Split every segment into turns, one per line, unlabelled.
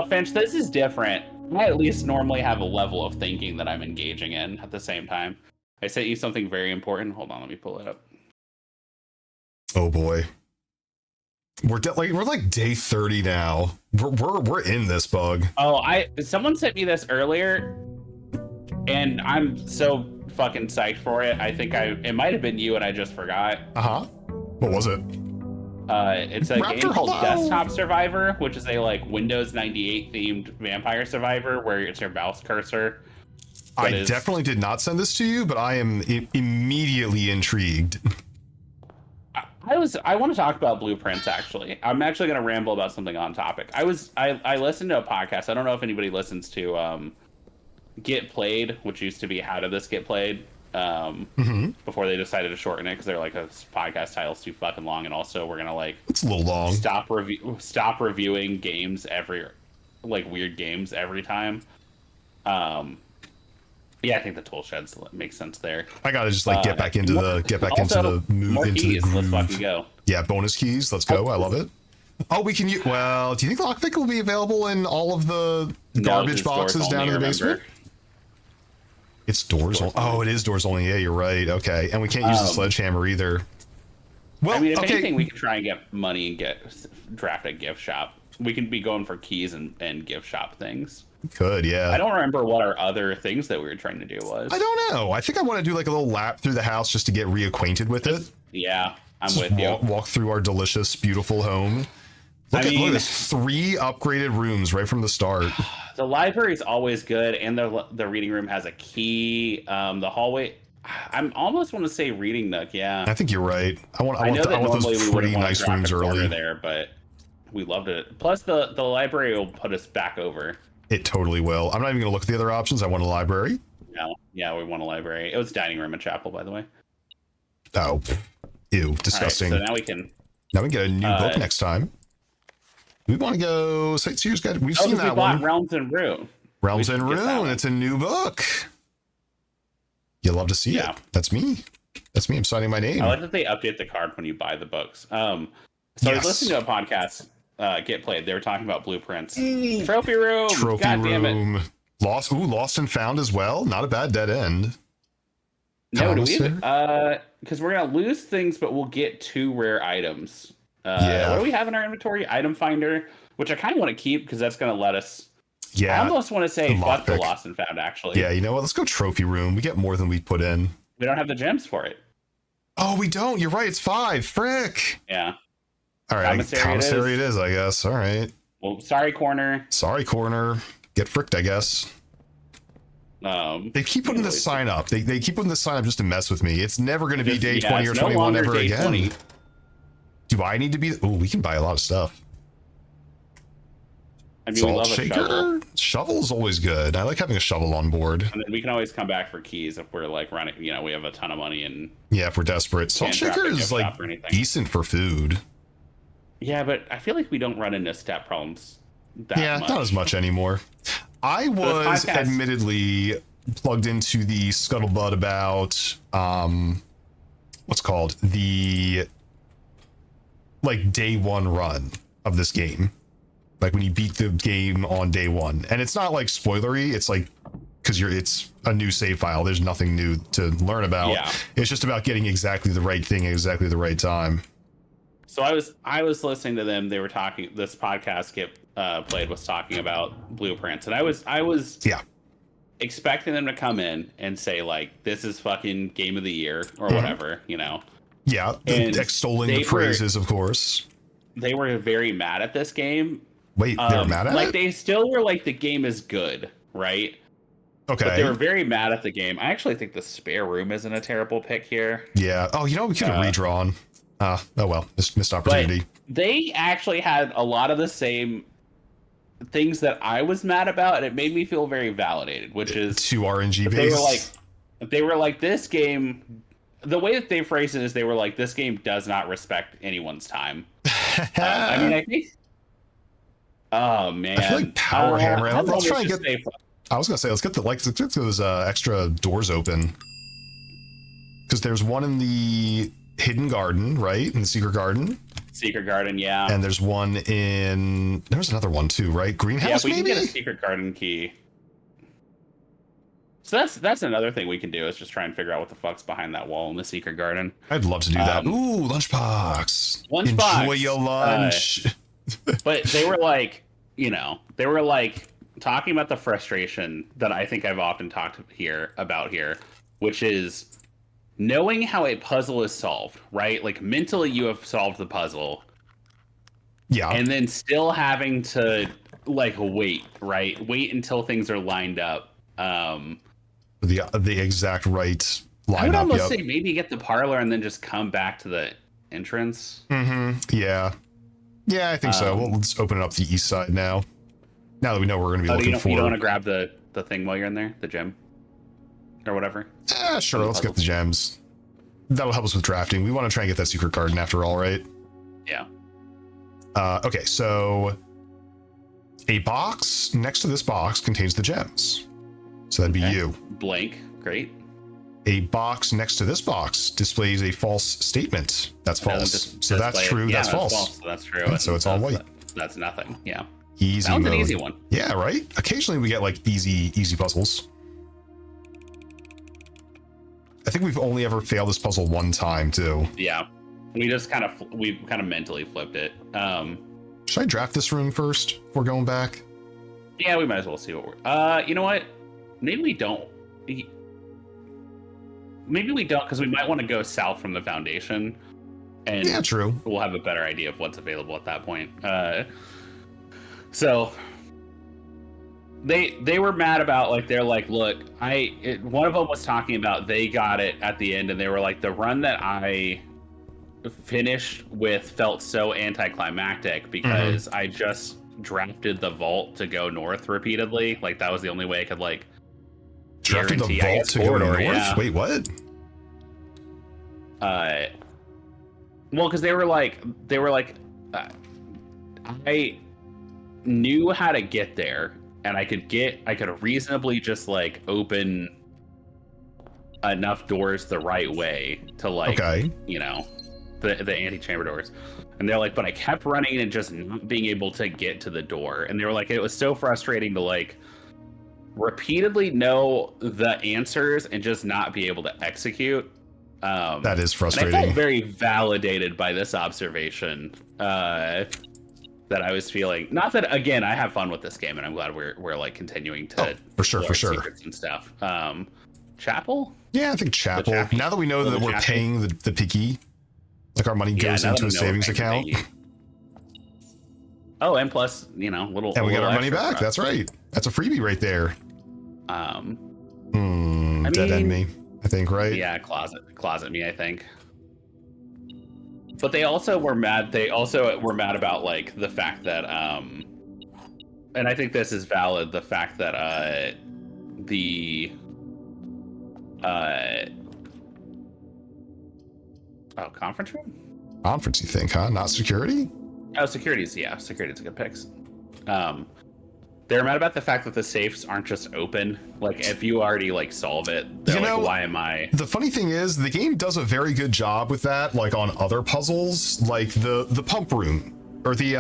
Finch, this is different. I at least normally have a level of thinking that I'm engaging in at the same time. I sent you something very important. Hold on, let me pull it up.
Oh boy. We're like day 30 now. We're in this bug.
Oh, someone sent me this earlier, and I'm so fucking psyched for it. I think it might have been you, and I just forgot.
What was it?
It's a game called Desktop Survivor, which is a like Windows 98 themed vampire survivor where it's your mouse cursor.
I definitely did not send this to you, but I am immediately intrigued.
I want to talk about blueprints. Actually, I'm actually going to ramble about something on topic. I listened to a podcast. I don't know if anybody listens to Get Played, which used to be How Did This Get Played? Before they decided to shorten it because they're like, a podcast title's too fucking long, and also we're gonna
it's a little long.
Stop reviewing games weird games every time. Yeah, I think the tool sheds makes sense there.
I gotta just get back into the mood,
more
into
keys.
the groove.
Let's fucking go.
Yeah, bonus keys. Let's go. I love it. Oh, we can use. Well, do you think lockpick will be available in all of the garbage boxes down in the basement? It's doors only. Oh, it is doors only. Yeah, you're right. Okay, and we can't use the sledgehammer either. Well,
I mean, if anything, we can try and get money and draft a gift shop. We can be going for keys and gift shop things.
Could, yeah.
I don't remember what our other things that we were trying to do was.
I don't know. I think I want to do like a little lap through the house just to get reacquainted with it.
Yeah, I'm with you.
Walk through our delicious, beautiful home. Look at this 3 upgraded rooms right from the start.
The library is always good, and the reading room has a key. The hallway, I'm almost want to say reading nook. Yeah,
I think you're right. I want those pretty nice rooms early
there, but we loved it. Plus, the library will put us back over.
It totally will. I'm not even gonna look at the other options. I want a library.
No, yeah, we want a library. It was dining room and chapel, by the way.
Oh, ew, disgusting.
Right, so now we can
get a new book next time. We want to go Sightseer's Guide. We've seen that one.
Realms and Rune.
Realms and Rune. It's a new book. You'll love to see it. That's me. I'm signing my name.
I like that they update the card when you buy the books. So I was listening to a podcast, Get Played. They were talking about blueprints. Trophy room. God damn it.
Lost and found as well. Not a bad dead end.
No, do we? Because we're gonna lose things, but we'll get 2 rare items. What do we have in our inventory? Item finder, which I kind of want to keep because that's going to let us.
Yeah.
I almost want to say fuck the lost and found, actually.
Yeah, you know what? Let's go trophy room. We get more than we put in.
We don't have the gems for it.
Oh, we don't. You're right. It's 5. Frick.
Yeah.
All right. Commissary it is, I guess. All right.
Well, sorry, corner.
Get fricked, I guess. They keep putting this sign up. They keep putting this sign up just to mess with me. It's never going to be day 20 or 21 ever again. 20. Do I need to be? Oh, we can buy a lot of stuff.
I mean, we love a shovel.
Shovel's always good. I like having a shovel on board.
And then we can always come back for keys if we're like running. We have a ton of money and.
Yeah, if we're desperate. Salt shaker is like decent for food.
Yeah, but I feel like we don't run into step problems that much.
Not as much anymore. I was admittedly plugged into the scuttlebutt about what's called the day 1 run of this game, like when you beat the game on day 1, and it's not like spoilery. It's like because it's a new save file. There's nothing new to learn about. Yeah. It's just about getting exactly the right thing at exactly the right time.
So I was listening to them. They were talking. This podcast Get Played was talking about blueprints, and I was expecting them to come in and say like, this is fucking game of the year or whatever,
Yeah, extolling the praises, of course.
They were very mad at this game.
Wait, they were mad at it?
They still were like, the game is good, right?
Okay.
But they were very mad at the game. I actually think the spare room isn't a terrible pick here.
Yeah. Oh, we could have redrawn. Oh well, missed opportunity.
But they actually had a lot of the same things that I was mad about, and it made me feel very validated, which is 2 RNG based. They were like, this game. The way that they phrased it is they were like, this game does not respect anyone's time. I think. Oh man!
I feel like Power Hammer. Let's try and get. I was gonna say let's get those extra doors open, because there's one in the hidden garden, right? In the secret garden.
Secret garden, yeah.
And there's one in... There's another one too, right? Greenhouse,
we
maybe?
can get a secret garden key. So that's another thing we can do is just try and figure out what the fuck's behind that wall in the secret garden.
I'd love to do that. Ooh, lunchbox.
Lunchbox.
Enjoy your lunch.
But they were like, they were like talking about the frustration that I think I've often talked about here, which is knowing how a puzzle is solved, right? Like mentally you have solved the puzzle.
Yeah.
And then still having to like wait until things are lined up.
The exact right lineup.
I would almost say maybe get the parlor and then just come back to the entrance.
Yeah, I think so. Well, let's open it up the east side now. Now that we know we're going to be looking for.
You don't want to grab the thing while you're in there, the gem, or whatever.
Sure. Let's get the gems. That'll help us with drafting. We want to try and get that secret garden after all, right?
Yeah.
Okay, so a box next to this box contains the gems. So that'd be you.
Blank. Great.
A box next to this box displays a false statement. That's false. So that's true. That's false.
So that's true.
And so it's all white.
That's nothing. Yeah.
Easy.
That was an easy one.
Yeah, right? Occasionally we get like easy puzzles. I think we've only ever failed this puzzle one time too.
Yeah. We kind of mentally flipped it.
Should I draft this room first before going back?
Yeah, we might as well see what we're... you know what? Maybe we don't. Maybe we don't, because we might want to go south from the foundation. And
yeah, true.
We'll have a better idea of what's available at that point. So they were mad about, like, they're like, look, one of them was talking about they got it at the end, and they were like, the run that I finished with felt so anticlimactic because I just drafted the vault to go north repeatedly. Like, that was the only way I could, like,
drafted the vault to go north? Yeah. Wait, what?
Well, because they were like, I knew how to get there, and I could reasonably just like open enough doors the right way to like, the antechamber doors. And they're like, but I kept running and just not being able to get to the door. And they were like, it was so frustrating to like repeatedly know the answers and just not be able to execute.
That is frustrating.
And I felt very validated by this observation that I was feeling. Not that, again, I have fun with this game, and I'm glad we're like continuing to
for sure
secrets and stuff. Chapel?
Yeah, I think chapel. Now that we know that we're paying the piggy, like our money goes into a savings account.
Oh, and plus, little.
And we get our money back. That's right. That's a freebie right there. Dead end me, I think, right?
Yeah, closet me, I think. But they also were mad. They also were mad about like the fact that, and I think this is valid. The fact that conference room?
Conference, you think, huh? Not security?
Oh, security's a good pick. They're mad about the fact that the safes aren't just open. Like, if you already like solve it, they're like, why am I?
The funny thing is, the game does a very good job with that. Like on other puzzles, like the pump room or the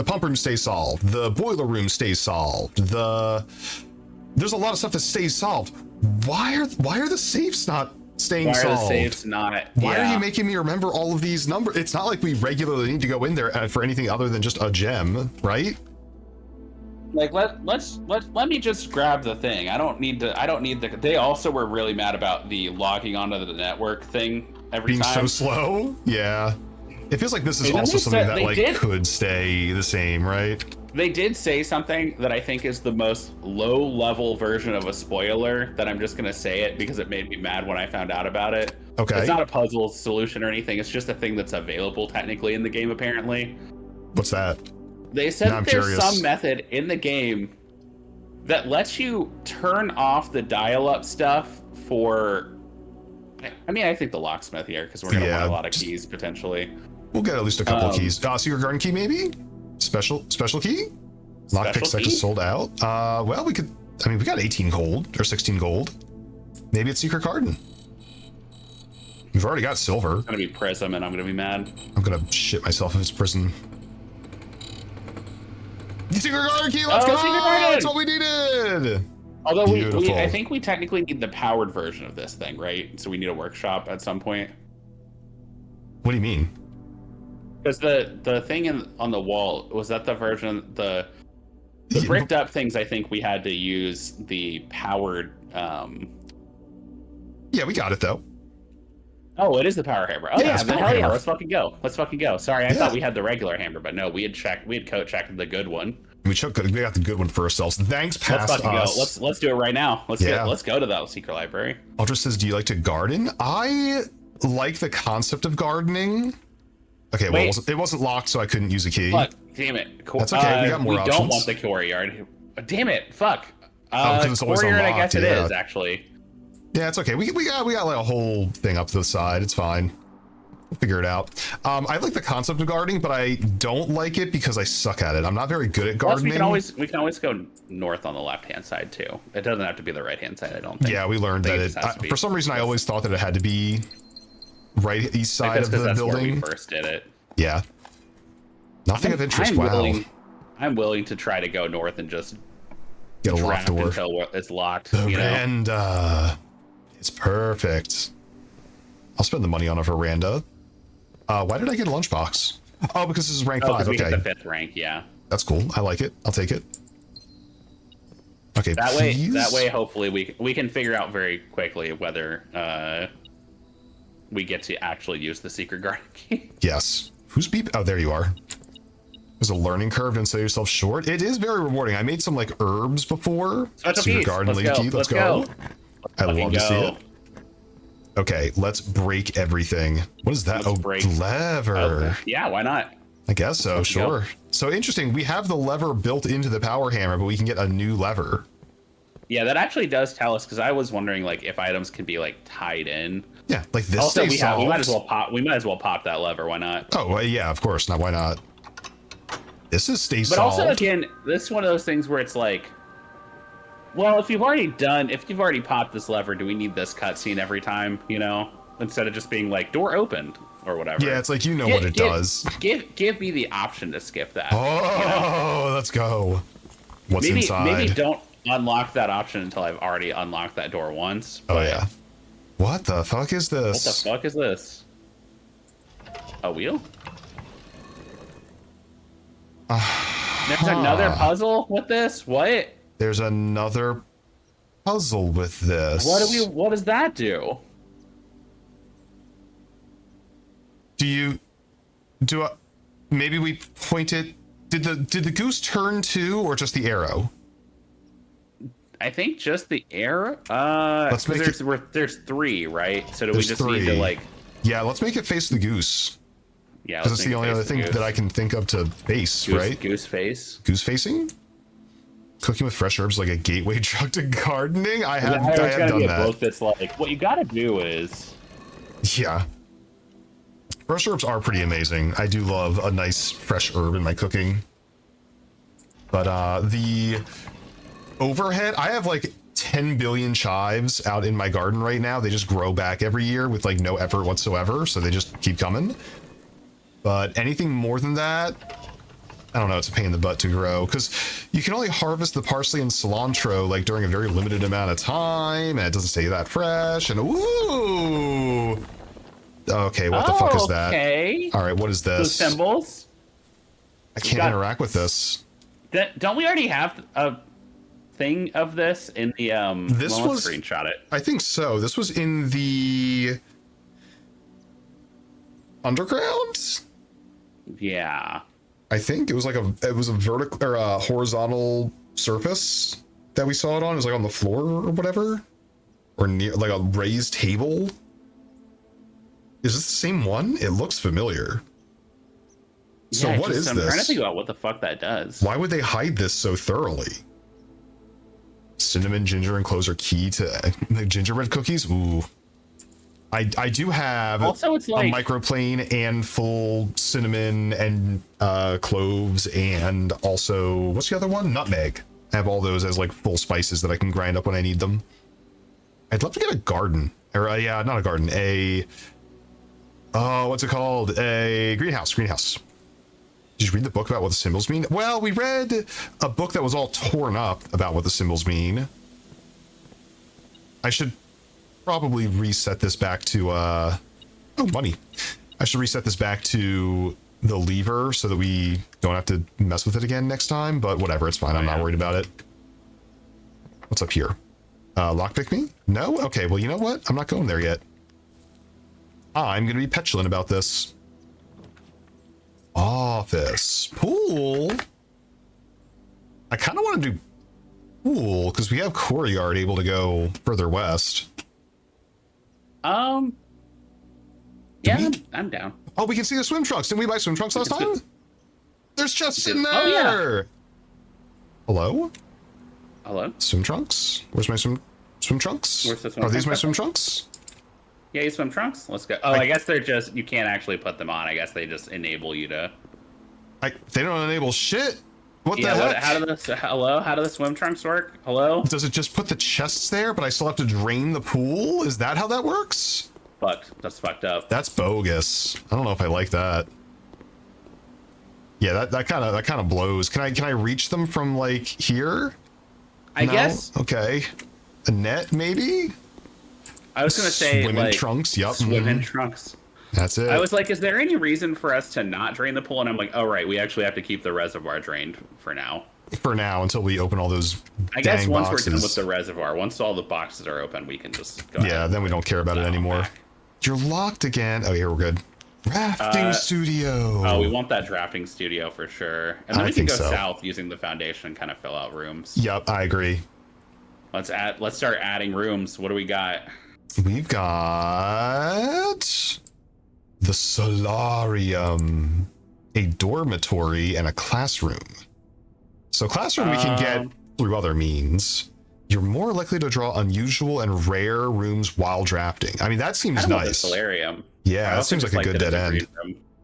pump room stays solved. The boiler room stays solved. There's a lot of stuff that stays solved. Why are the safes not staying solved? Why are the safes not? Why are you making me remember all of these numbers? It's not like we regularly need to go in there for anything other than just a gem, right?
Like let me just grab the thing. I don't need the. They also were really mad about the logging onto the network thing every time.
Being so slow. Yeah, it feels like this is also something that could stay the same, right?
They did say something that I think is the most low-level version of a spoiler that I'm just gonna say it because it made me mad when I found out about it.
Okay.
It's not a puzzle solution or anything. It's just a thing that's available technically in the game, apparently.
What's that?
They said there's some method in the game that lets you turn off the dial-up stuff for... I mean, I think the locksmith here, because we're going to want a lot of keys, potentially.
We'll get at least a couple of keys. Secret garden key, maybe? Special key? Lockpick section sold out. Well, we could... I mean, we got 18 gold, or 16 gold. Maybe it's secret garden. We've already got silver.
It's gonna be prism, and I'm gonna be mad.
I'm gonna shit myself if it's prison. Secret garden key, let's go! That's what we needed!
Although I think we technically need the powered version of this thing, right? So we need a workshop at some point.
What do you mean?
Because the thing on the wall, was that the version, the bricked up things, I think we had to use the powered...
Yeah, we got it, though.
Oh, it is the power hammer. Oh, yeah, then hell yeah, let's fucking go. Let's fucking go. Sorry, I thought we had the regular hammer, but no, we had code checked the good one.
We got the good one for ourselves. Thanks, past
let's fucking
us.
Go. Let's do it right now. Let's go to that secret library.
Ultra says, do you like to garden? I like the concept of gardening. Okay, well, it wasn't locked, so I couldn't use a key.
Fuck, damn it.
That's okay, we got more options.
We don't want the courtyard. Damn it, fuck.
Because it's always unlocked,
I guess it is, actually.
Yeah, it's okay. We got like a whole thing up to the side. It's fine. We'll figure it out. I like the concept of gardening, but I don't like it because I suck at it. I'm not very good at gardening.
Plus, we can always go north on the left-hand side, too. It doesn't have to be the right-hand side, I don't think.
Yeah, we learned that for some reason, I always thought that it had to be right east side of the building.
Where we first did it.
Yeah. Nothing of interest.
I'm willing to try to go north and just
get a locked door
until it's locked.
Veranda. It's perfect. I'll spend the money on a veranda. Why did I get a lunchbox? Oh, because this is rank 5.
We
okay.
hit the 5th rank, yeah.
That's cool. I like it. I'll take it. Okay,
that way, hopefully we can figure out very quickly whether we get to actually use the secret garden key.
Yes. Who's beep? Oh, there you are. There's a learning curve and sell yourself short. It is very rewarding. I made some like herbs before.
Secret garden key.
Let's go. I love to see it. Okay, let's break everything. What is that? Lever.
Okay. Yeah, why not?
I guess so, sure. So interesting. We have the lever built into the power hammer, but we can get a new lever.
Yeah, that actually does tell us, because I was wondering like if items can be like tied in.
Yeah, like this.
Also, we might as well pop that lever. Why not?
Oh, yeah, of course. Now, why not? This is stay solved.
But also, again, this is one of those things where it's like, well, if you've already popped this lever, do we need this cutscene every time, you know? Instead of just being like, door opened, or whatever.
Yeah, it's like, what it does.
Give me the option to skip that.
Oh, let's go. What's inside?
Maybe don't unlock that option until I've already unlocked that door once.
Oh, yeah. What the fuck is this?
What the fuck is this? A wheel? There's another puzzle with this? What?
There's another puzzle with this.
What does that do?
Maybe we point it. Did the goose turn too, or just the arrow?
I think just the arrow.
Let's make
there's 3, right? So do we just need to like?
Yeah, let's make it face the goose.
Yeah,
because it's the only other thing that I can think of to face, right?
Goose face.
Goose facing. Cooking with fresh herbs like a gateway drug to gardening. I have done that.
Book that's like, what you gotta do is.
Yeah. Fresh herbs are pretty amazing. I do love a nice fresh herb in my cooking. But the overhead, I have like 10 billion chives out in my garden right now. They just grow back every year with like no effort whatsoever. So they just keep coming. But anything more than that, I don't know, it's a pain in the butt to grow, because you can only harvest the parsley and cilantro like during a very limited amount of time, and it doesn't stay that fresh, and ooh! Okay, what the fuck is that?
Okay.
All right, what is this?
Those symbols?
I can't interact with this.
Don't we already have a thing of this in the,
let's
screenshot it.
I think so. This was in the underground?
Yeah.
I think it was like a vertical or a horizontal surface that we saw it on. It was like on the floor or whatever, or near like a raised table. Is this the same one? It looks familiar. So
yeah,
what is
I'm
this?
trying to think about what the fuck that does.
Why would they hide this so thoroughly? Cinnamon, ginger, and cloves are key to gingerbread cookies. Ooh. I do have
also, it's like,
a microplane and full cinnamon and cloves, and also, what's the other one? Nutmeg. I have all those as like full spices that I can grind up when I need them. I'd love to get a garden. Or yeah, not a garden. Oh, what's it called? A greenhouse. Greenhouse. Did you read the book about what the symbols mean? Well, we read a book that was all torn up about what the symbols mean. I should probably reset this back to, oh, money. I should reset this back to the lever so that we don't have to mess with it again next time, but whatever, it's fine. I'm not worried about it. What's up here? Lockpick me? No? Okay, well, you know what? I'm not going there yet. I'm going to be petulant about this. Office. Pool? I kind of want to do pool because we have Courtyard able to go further west.
Yeah, I'm down.
Oh, we can see the swim trunks. Didn't we buy swim trunks last time? There's chests in there.
Oh, yeah.
Hello?
Hello?
Swim trunks? Where's my swim trunks?
Where's the swim
Are these
trunks?
my swim trunks?
Yeah, you swim trunks? Let's go. Oh, I guess they're just, you can't actually put them on. I guess they just enable you to.
They don't enable shit. What the heck?
How do the swim trunks work? Hello?
Does it just put the chests there, but I still have to drain the pool? Is that how that works?
That's fucked up.
That's bogus. I don't know if I like that. Yeah, that kind of blows. Can I reach them from like here?
I guess.
Okay. A net maybe?
I was gonna say
swimming
like
trunks. Yep.
Swimming trunks.
That's it.
I was like, is there any reason for us to not drain the pool? And I'm like, oh right, we actually have to keep the reservoir drained for now.
For now, until we open all those.
I guess once
boxes.
we're done with the reservoir, once all the boxes are open, we can just go.
Yeah, then we don't care about it anymore.
Back.
You're locked again. Oh, here we're good. Rafting studio.
Oh, we want that drafting studio for sure. And then we can go south using the foundation and kind of fill out rooms.
Yep, I agree.
Let's start adding rooms. What do we got?
We've got the solarium, a dormitory, and a classroom. So classroom we can get through other means. You're more likely to draw unusual and rare rooms while drafting. I mean, that seems nice.
The solarium.
Yeah, that seems like a good dead end.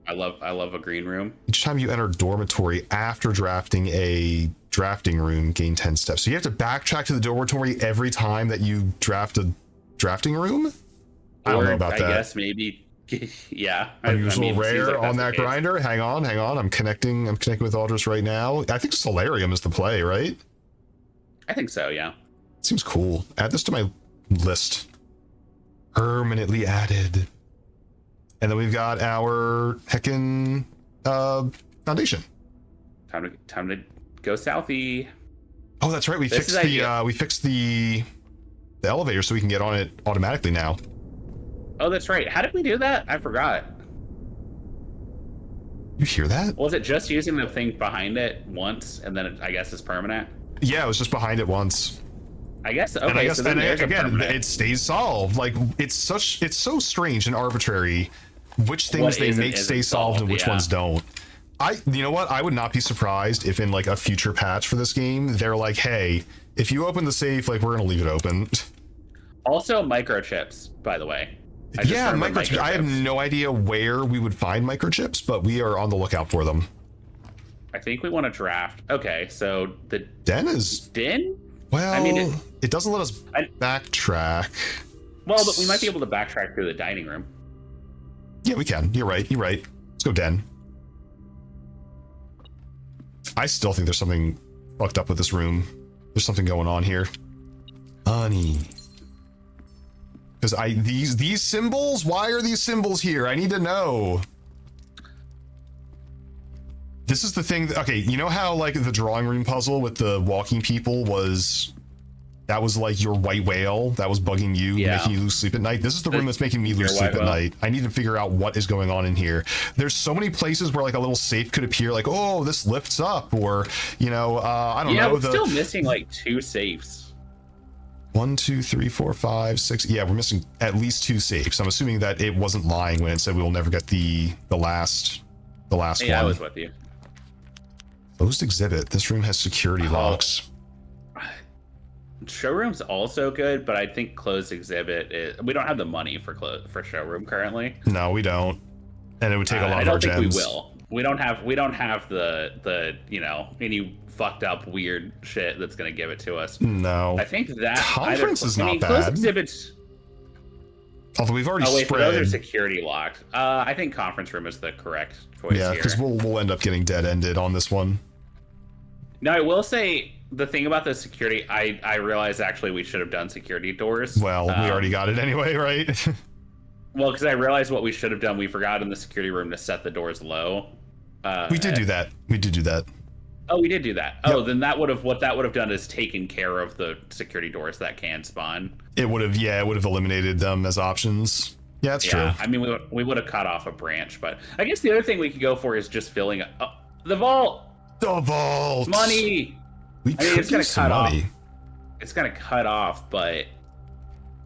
I love a green room.
Each time you enter dormitory after drafting a drafting room, gain 10 steps. So you have to backtrack to the dormitory every time that you draft a drafting room? I don't know about that.
I guess maybe, yeah.
Unusual rare on that grinder. Hang on. I'm connecting with Aldris right now. I think solarium is the play, right?
I think so, yeah.
Seems cool. Add this to my list. Permanently added. And then we've got our heckin' foundation.
Time to go southy.
Oh, that's right. We fixed the elevator so we can get on it automatically now.
Oh, that's right. How did we do that? I forgot.
You hear that?
Was it just using the thing behind it once and then I guess it's permanent?
Yeah, it was just behind it once.
I guess. Okay,
and I guess,
so then
again, it stays solved. Like it's so strange and arbitrary which things they make stay solved and which ones don't. You know what? I would not be surprised if in like a future patch for this game, they're like, hey, if you open the safe, like we're gonna leave it open.
Also, microchips, by the way.
Yeah, microchips. I have no idea where we would find microchips, but we are on the lookout for them.
I think we want to draft. Okay, so the
den is
den.
Well, I mean, it doesn't let us backtrack.
Well, but we might be able to backtrack through the dining room.
Yeah, we can. You're right. Let's go den. I still think there's something fucked up with this room. There's something going on here. Honey. Because these symbols, why are these symbols here? I need to know. This is the thing that, okay, you know how like the drawing room puzzle with the walking people was like your white whale that was bugging you, making you lose sleep at night? This is the room that's making me lose sleep at night. I need to figure out what is going on in here. There's so many places where like a little safe could appear, like, oh, this lifts up, or, you know, I don't know.
Yeah, we're still missing like 2 safes.
1, 2, 3, 4, 5, 6. Yeah, we're missing at least 2 safes. I'm assuming that it wasn't lying when it said we will never get the last one.
Yeah, I was with you.
Closed exhibit. This room has security locks.
Showroom's also good, but I think closed exhibit we don't have the money for showroom currently.
No, we don't. And it would take a lot of our gems.
I don't think we will. We don't have the you know, any fucked up weird shit that's gonna give it to us.
No.
I think that
conference is not bad.
Closed exhibits.
Although we've already
spread.
Those
are security locked. I think conference room is the correct choice here.
Yeah, because we'll end up getting dead-ended on this one.
Now, I will say the thing about the security, I realized actually we should have done security doors.
Well, we already got it anyway, right?
Well, because I realized what we should have done. We forgot in the security room to set the doors low.
We did do that. We did do that.
Oh, we did do that.
Yep.
Oh, then what that would have done is taken care of the security doors that can spawn.
It would have eliminated them as options. Yeah, that's true.
I mean, we would have cut off a branch, but I guess the other thing we could go for is just filling the vault.
The vault.
Money.
It's gonna cut off.
It's gonna cut off, but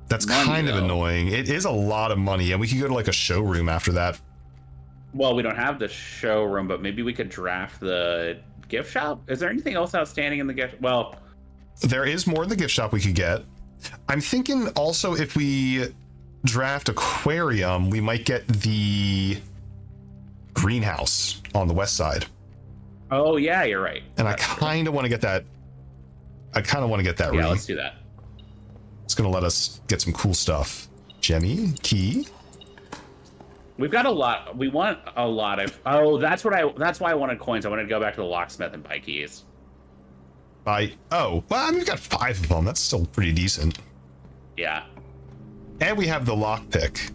that's kind of annoying. It is a lot of money, and we could go to like a showroom after that.
Well, we don't have the showroom, but maybe we could draft the gift shop. Is there anything else outstanding in the gift? Well,
there is more in the gift shop we could get. I'm thinking also if we draft aquarium, we might get the greenhouse on the west side.
Oh yeah, you're right.
And I kind of want to get that.
Yeah, let's do that.
It's gonna let us get some cool stuff. Gemmy key.
We've got a lot. We want a lot of. Oh, that's why I wanted coins. I wanted to go back to the locksmith and buy keys.
Well, I mean, we've got 5 of them. That's still pretty decent.
Yeah.
And we have the lockpick.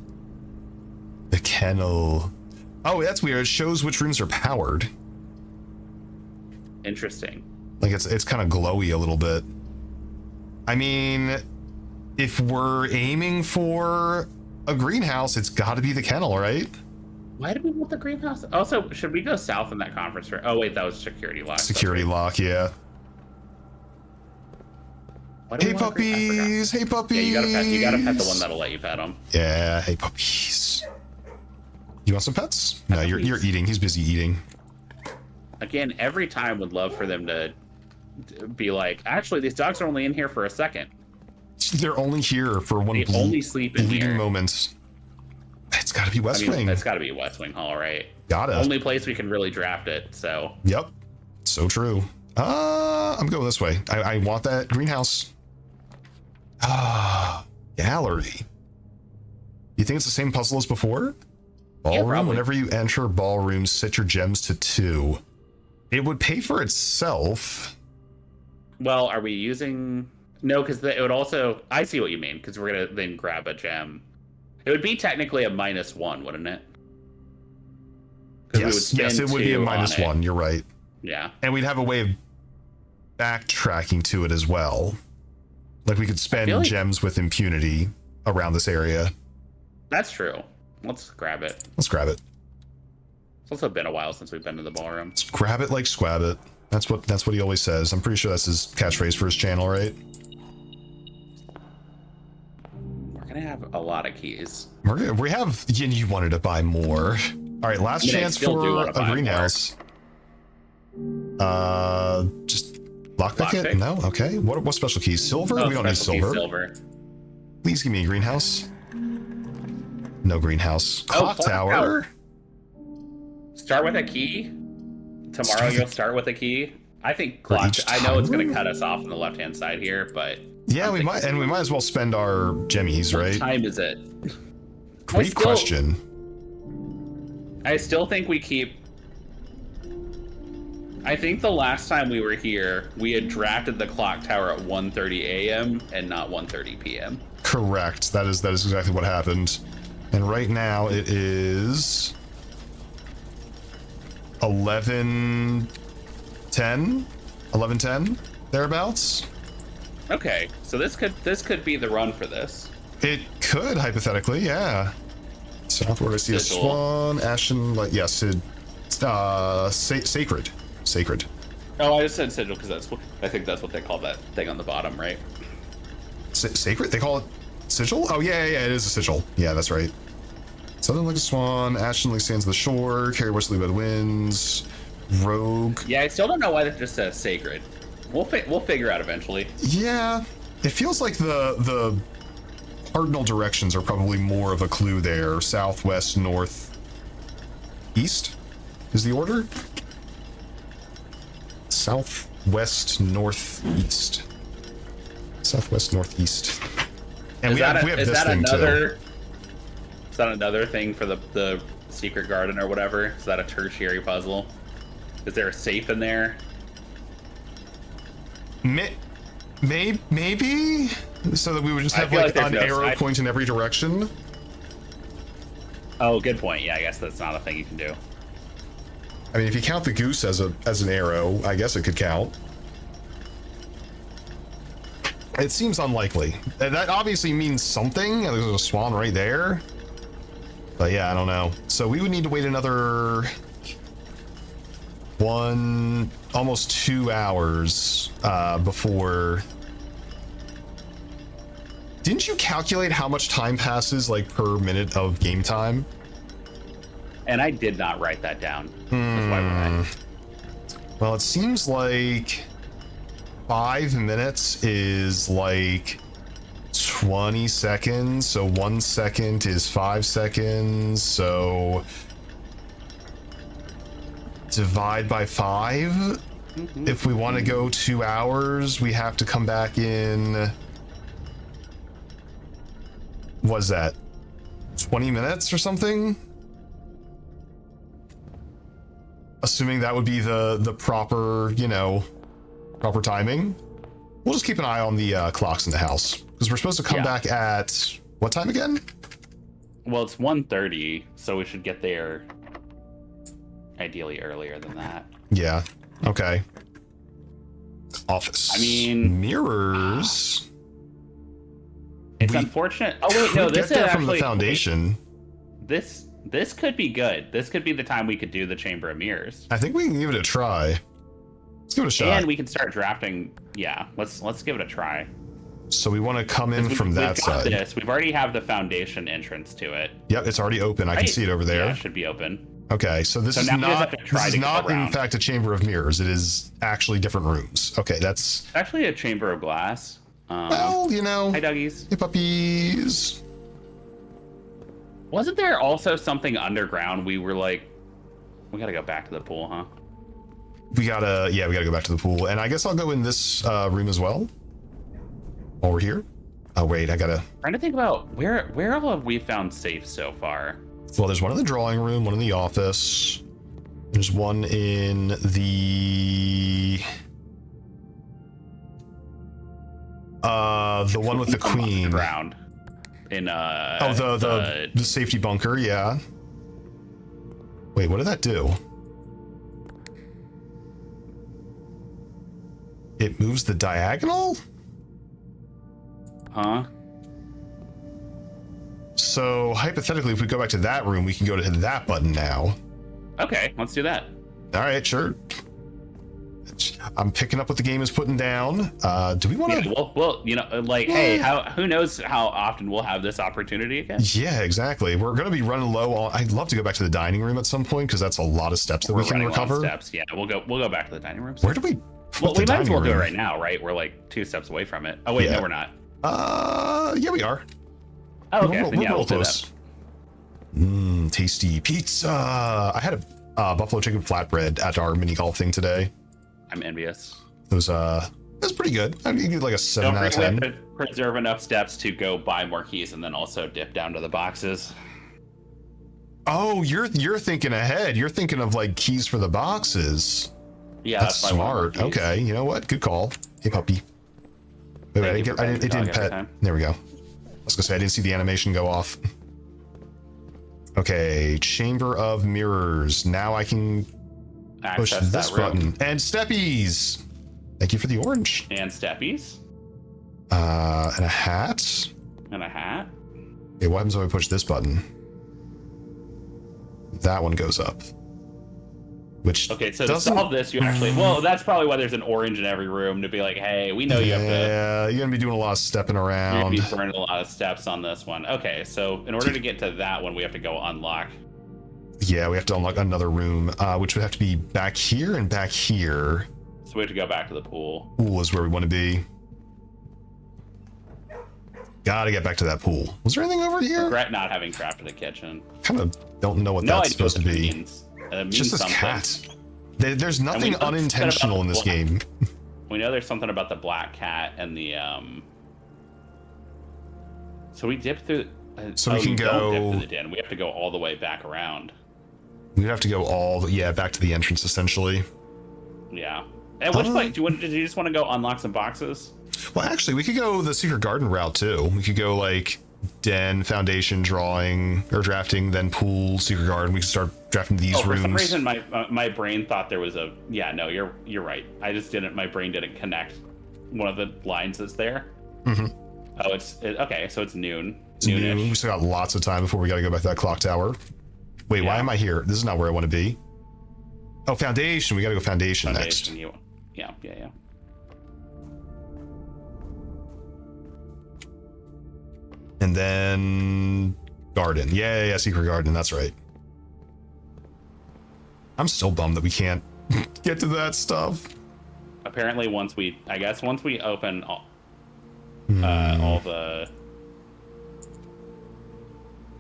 The kennel. Oh, that's weird. It shows which rooms are powered.
Interesting.
Like it's kind of glowy a little bit. I mean, if we're aiming for a greenhouse, it's got to be the kennel, right?
Why do we want the greenhouse? Also, should we go south in that conference room? Oh wait, that was security lock.
Security lock, yeah. Hey puppies! Hey puppies!
Yeah, you gotta pet the one that'll let you pet them.
Yeah, hey puppies. You want some pets? No, you're eating. He's busy eating.
Again, every time would love for them to be like, actually, these dogs are only in here for a second.
They're only here for one
only sleep in
bleeding
here.
Moments. It's got to be West Wing.
It's got to be West Wing Hall, right?
Gotta.
Only place we can really draft it, so.
Yep. So true. I'm going this way. I want that greenhouse. Gallery. You think it's the same puzzle as before? Ballroom. Yeah, whenever you enter ballroom, set your gems to 2. It would pay for itself.
Well, are we using... No, because it would also... I see what you mean, because we're going to then grab a gem. It would be technically a -1, wouldn't it?
Yes, it would be a -1. You're right.
Yeah.
And we'd have a way of backtracking to it as well. Like we could spend gems with impunity around this area.
That's true. Let's grab it.
Let's grab it.
It's also been a while since we've been to the ballroom.
Let's grab it like squab it. That's what he always says. I'm pretty sure that's his catchphrase for his channel, right?
We're gonna have a lot of keys.
We have. You wanted to buy more. All right, last chance for a greenhouse. Just lockpick it? No. Okay. What special keys? Silver?
Oh,
we don't need silver.
Silver.
Please give me a greenhouse. No greenhouse. Clock tower.
Start with a key. Tomorrow you'll start with a key. I think clock. I know it's going to cut us off on the left-hand side here, but
yeah, we might as well spend our gemmies, right?
What time is it?
Great question.
I still think we keep. I think the last time we were here, we had drafted the clock tower at 1:30 a.m. and not 1:30 p.m.
Correct. That is exactly what happened. And right now it is 11:10 thereabouts.
Okay, so this could be the run for this.
It could hypothetically, yeah. Southward, I see a swan, ashen, like yes, sacred.
Oh, I just said sigil because I think that's what they call that thing on the bottom, right?
Sacred? They call it sigil? Oh yeah, it is a sigil. Yeah, that's right. Something like a swan, ashen like sands of the shore, carry westly by the winds, rogue.
Yeah, I still don't know why that just says sacred. We'll figure out eventually.
Yeah, it feels like the cardinal directions are probably more of a clue there. Southwest, north, east is the order. Southwest, northeast. Southwest, northeast. And we have this thing too.
Is that another thing for the secret garden or whatever? Is that a tertiary puzzle? Is there a safe in there?
Maybe? So that we would just have like an arrow point in every direction?
Oh, good point. Yeah, I guess that's not a thing you can do.
I mean, if you count the goose as an arrow, I guess it could count. It seems unlikely. That obviously means something. There's a swan right there. But yeah, I don't know. So we would need to wait another almost 2 hours before. Didn't you calculate how much time passes like per minute of game time?
And I did not write that down. That's why we're at.
Well, it seems like 5 minutes is like 20 seconds. So 1 second is 5 seconds. So divide by 5. If we want to go 2 hours, we have to come back in. Was that 20 minutes or something? Assuming that would be the proper, proper timing. We'll just keep an eye on the clocks in the house because we're supposed to come back at what time again?
Well, it's 1:30, so we should get there ideally earlier than that.
Yeah. Okay. Office.
I mean,
mirrors.
It's unfortunate. Oh wait, no, this is actually
from the foundation.
This could be good. This could be the time we could do the Chamber of Mirrors.
I think we can give it a try. Let's give it a shot.
And we can start drafting. Yeah, let's give it a try.
So we want to come in from that side.
We've already have the foundation entrance to it.
Yep, it's already open. I can see it over there.
Yeah, it should be open.
Okay, so this is not in fact a Chamber of Mirrors. It is actually different rooms. Okay, that's
it's actually a Chamber of Glass.
Well,
Hi, doggies.
Hey, puppies.
Wasn't there also something underground? We were like, we gotta go back to the pool, huh?
We gotta go back to the pool. And I guess I'll go in this room as well. While we're here. Oh, wait, I gotta.
Trying to think about where all have we found safe so far?
Well, there's one in the drawing room, one in the office. There's one in the one with the queen.
Ground. In
the safety bunker, yeah. Wait, what did that do? It moves the diagonal?
Huh?
So hypothetically, if we go back to that room, we can go to that button now.
Okay, let's do that.
All right, sure. I'm picking up what the game is putting down. Do we want to?
Yeah, well, hey, who knows how often we'll have this opportunity again?
Yeah, exactly. We're going to be running low on. I'd love to go back to the dining room at some point because that's a lot of steps that we can recover.
Steps, yeah. We'll go back to the dining room.
Where do we?
Well, we might as well do it right now, right? We're like 2 steps away from it. Oh wait, no, we're not.
Yeah, we are.
Oh, okay.
We're real close. Tasty pizza. I had a buffalo chicken flatbread at our mini golf thing today.
I'm envious.
It was pretty good. I mean, you get like a 7 out of 10.
To preserve enough steps to go buy more keys and then also dip down to the boxes.
Oh, you're thinking ahead. You're thinking of like keys for the boxes.
Yeah,
that's smart. Okay, you know what? Good call. Hey, puppy. Wait, it didn't pet. There we go. I was gonna say I didn't see the animation go off. Okay, Chamber of Mirrors. Now I can push this button. And steppies. Thank you for the orange.
And steppies.
And a hat.
And a hat.
Okay, what happens when I push this button? That one goes up. Which
okay, so to solve this, you actually well, that's probably why there's an orange in every room to be like, hey, we know you have to.
Yeah, you're gonna be doing a lot of stepping around.
You're gonna be burning a lot of steps on this one. Okay, so in order to get to that one, we have to go unlock.
Yeah, we have to unlock another room, which would have to be back here and back here.
So we have to go back to the pool.
Pool is where we want to be. Gotta get back to that pool. Was there anything over here?
Regret not having crafted a kitchen.
Kind of don't know what that's supposed to be. It's just this cat. There's nothing unintentional in this game.
We know there's something about the black cat and the So we dip through.
So we can go.
Don't dip to the den. We have to go all the way back around.
We have to go back to the entrance essentially.
Yeah. At which point, did you just want to go unlock some boxes?
Well, actually, we could go the secret garden route too. We could go like den, foundation, drawing, or drafting, then pool, secret garden. We could start drafting these rooms.
For some reason, my brain thought there was a. Yeah, no, you're right. I just didn't. My brain didn't connect one of the lines that's there.
Mm-hmm.
Oh, okay. So it's noon.
It's noon. We still got lots of time before we got to go back to that clock tower. Wait, why am I here? This is not where I want to be. Oh, foundation. We got to go foundation next.
Yeah.
And then garden. Yeah, secret garden. That's right. I'm still bummed that we can't get to that stuff.
Apparently, once we open all the.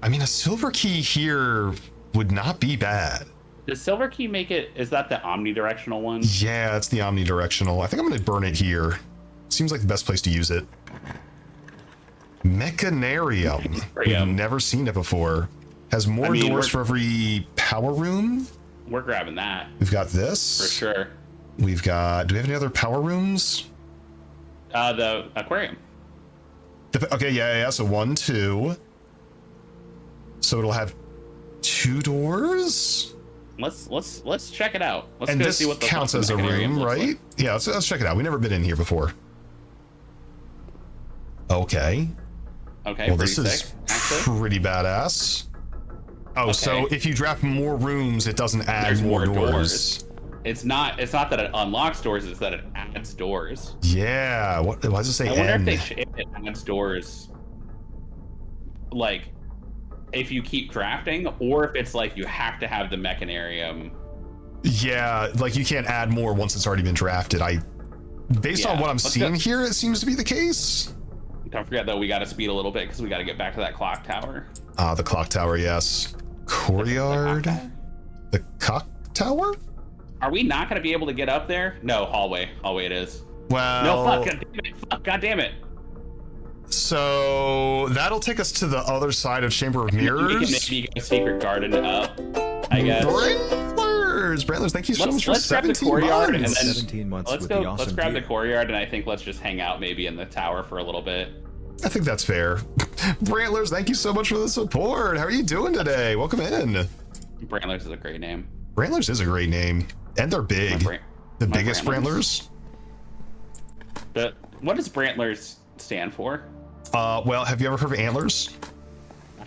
I mean, a silver key here would not be bad.
Does silver key make it? Is that the omnidirectional one?
Yeah, it's the omnidirectional. I think I'm going to burn it here. Seems like the best place to use it. Mechanarium. We've never seen it before. Has more doors for every power room.
We're grabbing that.
We've got this.
For sure.
We've got... Do we have any other power rooms?
The aquarium.
Okay, yeah. So 1, 2. So it'll have 2 doors?
Let's check it out. Let's
and
go
this
see what the
counts as a room, right?
Like.
Yeah, let's check it out. We've never been in here before. Okay.
Okay,
well, this is pretty badass. Oh, okay. So if you draft more rooms, it doesn't add more doors.
It's not that it unlocks doors, it's that it adds doors.
Yeah. Why does it say
I wonder if it adds doors, like, if you keep drafting, or if it's like you have to have the mechanarium.
Yeah, like you can't add more once it's already been drafted. Based on what I'm seeing here, it seems to be the case.
Don't forget, though, we got to speed a little bit because we got to get back to that clock tower.
The clock tower, yes. Courtyard? The cock tower?
Are we not going to be able to get up there? No, hallway. Hallway it is.
Well...
No, fuck, God damn it.
So, that'll take us to the other side of Chamber of Mirrors.
We can maybe go secret garden up, I guess.
Brantlers, thank you so much for 17 months.
17 months.
Let's grab the courtyard, and I think let's just hang out maybe in the tower for a little bit.
I think that's fair. Brantlers, thank you so much for the support. How are you doing today? Welcome in.
Brantlers is a great name.
Brantlers is a great name, and they're big. The biggest Brantlers.
What does Brantlers stand for?
Well, have you ever heard of antlers?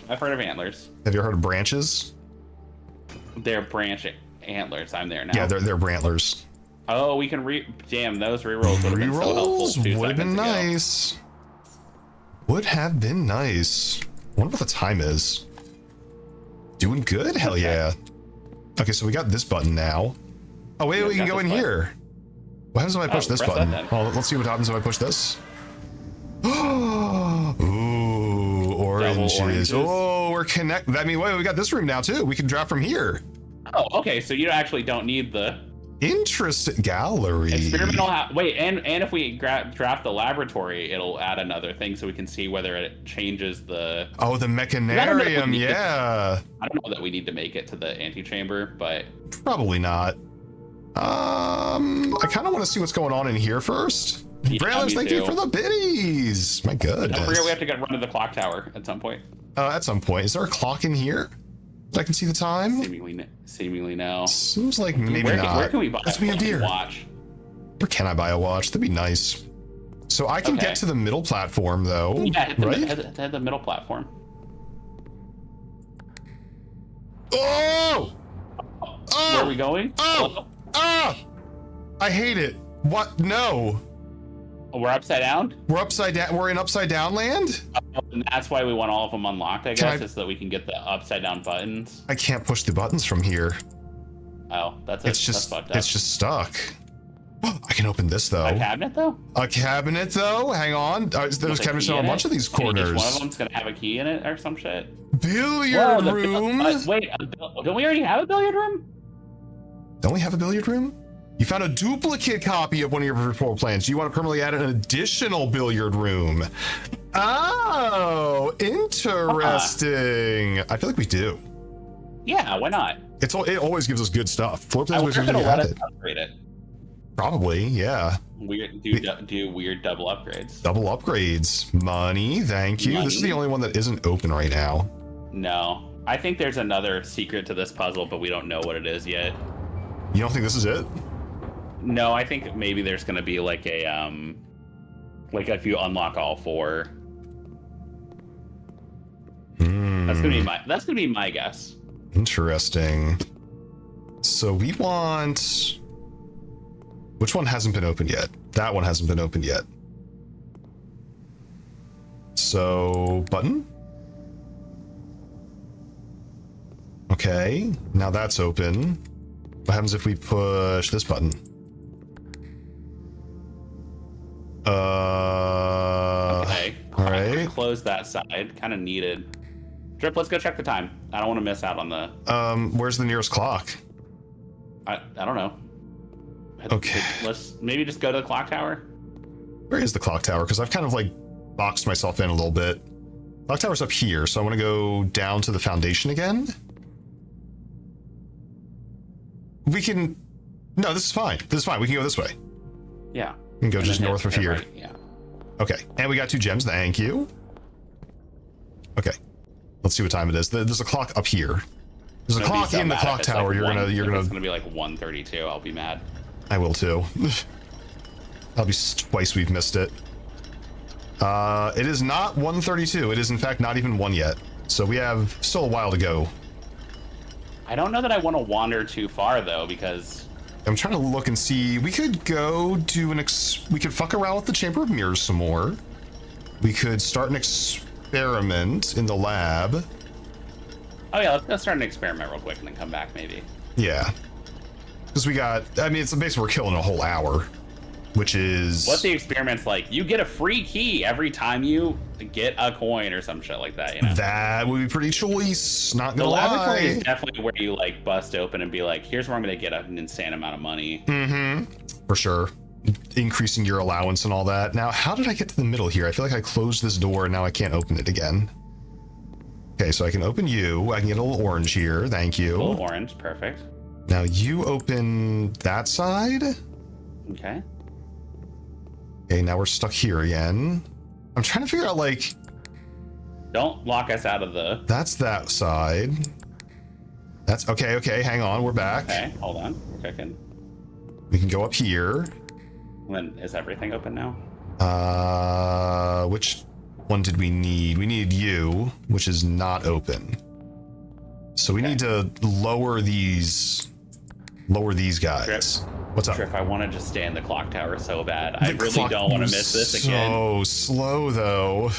I've heard of antlers.
Have you ever heard of branches?
They're branching antlers. I'm there now.
Yeah, they're Brantlers.
Oh, we can damn, those rerolls would have been so helpful.
Would have been nice. Would have been nice. I wonder what the time is. Doing good? Hell yeah. Okay, so we got this button now. Oh, wait, we can go in here. What happens if I push this button? Oh, let's see what happens if I push this. Ooh, oranges. Oh, we're connected. I mean, wait, we got this room now too. We can draft from here.
Oh, okay. So you actually don't need the
interest gallery.
Experimental. Wait, and if we draft the laboratory, it'll add another thing so we can see whether it changes the.
Oh, the mechanarium. Yeah.
I don't know that we need to make it to the antechamber, but
probably not. I kind of want to see what's going on in here first. Yeah, Brantlers, thank you for the biddies. My goodness.
Don't forget we have to run to the clock tower at some point.
At some point. Is there a clock in here that I can see the time?
Seemingly no.
Seems like maybe not.
Where can we buy
a deer
watch?
Where can I buy a watch? That'd be nice. So I can get to the middle platform though.
Yeah,
right?
Hit the middle platform.
Oh!
Where are we going?
Oh! Ah! I hate it. What? No.
Oh, we're upside down?
We're upside down. We're in upside down land?
And that's why we want all of them unlocked, I guess, is so that we can get the upside down buttons.
I can't push the buttons from here.
Oh, that's fucked up.
It's just stuck. I can open this though.
A cabinet though?
A cabinet though? Hang on. There's cabinets on a bunch of these corners.
Each one of them's gonna have a key in it or some shit.
Billiard room?
Wait, don't we already have a billiard room?
Don't we have a billiard room? You found a duplicate copy of one of your floor plans. You want to permanently add an additional billiard room. Oh, interesting. I feel like we do.
Yeah, why not?
It always gives us good stuff. Floor plans
always going to let us upgrade it.
Probably, yeah.
Weird, do weird double upgrades.
Double upgrades. Money, thank you. Money. This is the only one that isn't open right now.
No. I think there's another secret to this puzzle, but we don't know what it is yet.
You don't think this is it?
No, I think maybe there's going to be like a, like if you unlock all 4. That's going to be my guess.
Interesting. So we want... Which one hasn't been opened yet? That one hasn't been opened yet. So, button? Okay, now that's open. What happens if we push this button?
Okay.
All right.
Close that side. Kind of needed. Drip, let's go check the time. I don't want to miss out on the...
Where's the nearest clock?
I don't know.
Okay.
Let's maybe just go to the clock tower.
Where is the clock tower? Because I've kind of like boxed myself in a little bit. Clock tower's up here, so I want to go down to the foundation again. We can... No, this is fine. This is fine. We can go this way.
Yeah.
We can go just north of here.
Right. Yeah.
Okay. And we got 2 gems. Thank you. Okay. Let's see what time it is. There's a clock up here. There's a clock in the clock tower.
Like it's gonna be like 1:32. I'll be mad.
I will too. That'll be twice we've missed it. It is not 1:32. It is in fact not even 1 yet. So we have still a while to go.
I don't know that I want to wander too far though, because
I'm trying to look and see. We could go do we could fuck around with the Chamber of Mirrors some more. We could start an experiment in the lab.
Oh yeah, let's start an experiment real quick and then come back maybe.
Yeah. Because we got, I mean, it's basically we're killing a whole hour, which is...
What the experiment's like? You get a free key every time you get a coin or some shit like that, you know?
That would be pretty choice, not gonna lie.
The laboratory is definitely where you like bust open and be like, here's where I'm gonna get an insane amount of money.
Mm-hmm. For sure. Increasing your allowance and all that. Now, how did I get to the middle here? I feel like I closed this door and now I can't open it again. Okay, so I can open you. I can get a little orange here. Thank you.
A little orange, perfect.
Now you open that side.
Okay.
Okay, now we're stuck here again. I'm trying to figure out, like...
Don't lock us out of the...
That's that side. That's... Okay, hang on, we're back.
Okay, hold on, we're checking.
We can go up here.
And then, is everything open now?
Which one did we need? We needed you, which is not open. So we need to lower these guys.
Drip.
What's up?
Drip, I want to just stay in the clock tower so bad. I really don't want to miss this again.
So slow though.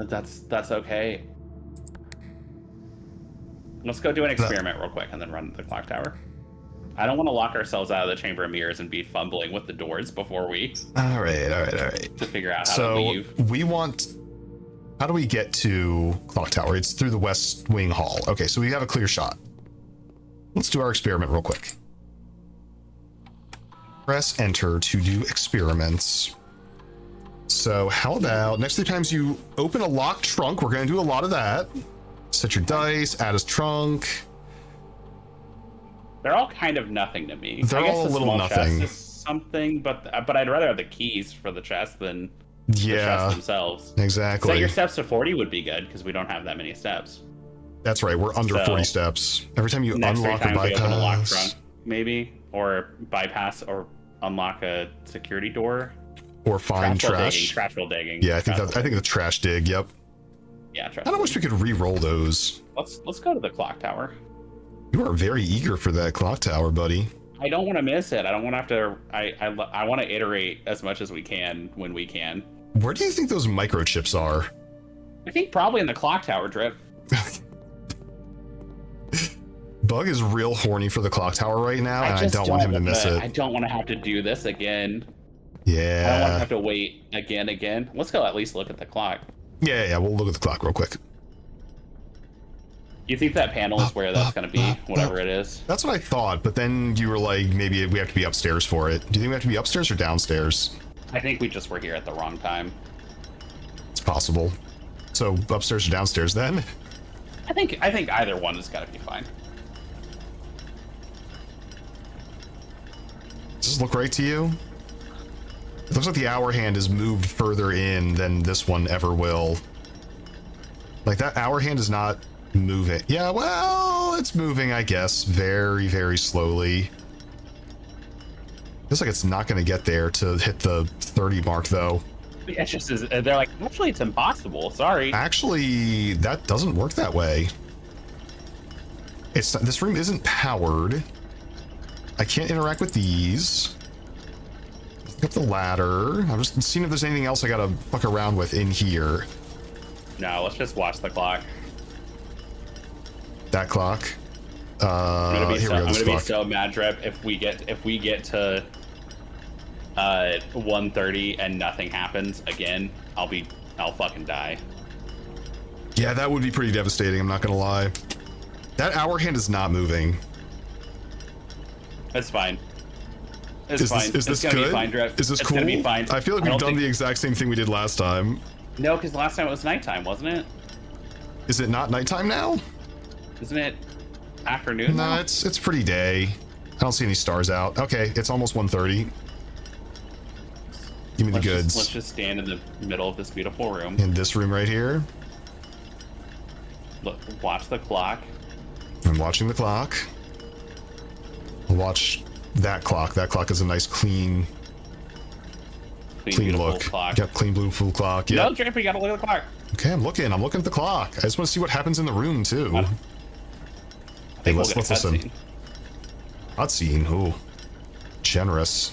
That's okay. Let's go do an experiment real quick and then run the clock tower. I don't want to lock ourselves out of the Chamber of Mirrors and be fumbling with the doors before we...
All right.
To figure out how to leave.
So we want... How do we get to clock tower? It's through the West Wing Hall. Okay, so we have a clear shot. Let's do our experiment real quick. Press enter to do experiments. So how about next 3 times you open a locked trunk, we're going to do a lot of that. Set your dice, add a trunk.
They're all kind of nothing to me.
They're all a little nothing.
Chest is something, but I'd rather have the keys for the chest than the chests themselves.
Exactly.
Set your steps to 40 would be good because we don't have that many steps.
That's right. We're under 40 steps. Every time you unlock or bypass,
open a locked trunk, maybe, or bypass or unlock a security door,
or find trash.
Trash digging.
Yeah, I think the trash dig. Yep.
Yeah.
I don't wish we could re-roll those.
Let's go to the clock tower.
You are very eager for that clock tower, buddy.
I don't want to miss it. I don't want to have to. I want to iterate as much as we can when we can.
Where do you think those microchips are?
I think probably in the clock tower, Drip.
Bug is real horny for the clock tower right now, and I don't want him to miss it.
I don't want to have to do this again.
Yeah.
I don't want to have to wait again. Let's go at least look at the clock.
Yeah, we'll look at the clock real quick.
You think that panel is where that's going to be, whatever it is?
That's what I thought, but then you were like, maybe we have to be upstairs for it. Do you think we have to be upstairs or downstairs?
I think we just were here at the wrong time.
It's possible. So upstairs or downstairs then?
I think either one is gotta be fine.
Does this look right to you? It looks like the hour hand is moved further in than this one ever will. Like that hour hand is not moving. Yeah, well, it's moving, I guess, very, very slowly. Feels like it's not going to get there to hit the 30 mark, though.
It's just, they're like, actually, it's impossible. Sorry.
Actually, that doesn't work that way. This room isn't powered. I can't interact with these. Look up the ladder. I'm just seeing if there's anything else I gotta fuck around with in here.
No, let's just watch the clock.
That clock.
I'm gonna be so mad, Drip, if we get to 1:30 and nothing happens again. I'll fucking die.
Yeah, that would be pretty devastating, I'm not gonna lie. That hour hand is not moving.
It's fine. It's fine.
Is this
gonna
good?
Be fine, Drip.
Is this
it's
cool?
Gonna be fine.
I feel like we've done the exact same thing we did last time.
No, because last time it was nighttime, wasn't it?
Is it not nighttime now?
Isn't it afternoon?
No, it's pretty day. I don't see any stars out. Okay, it's almost 1:30. Give me the goods.
Let's just stand in the middle of this beautiful room.
In this room right here.
Look, watch the clock.
I'm watching the clock. I'll watch that clock. That clock is a nice clean look.
Clock.
Yep, clean blue full clock. Yep.
No, Drip, you gotta look at the clock.
Okay, I'm looking at the clock. I just want to see what happens in the room too. Hey, let's listen. Cutscene. Ooh, generous.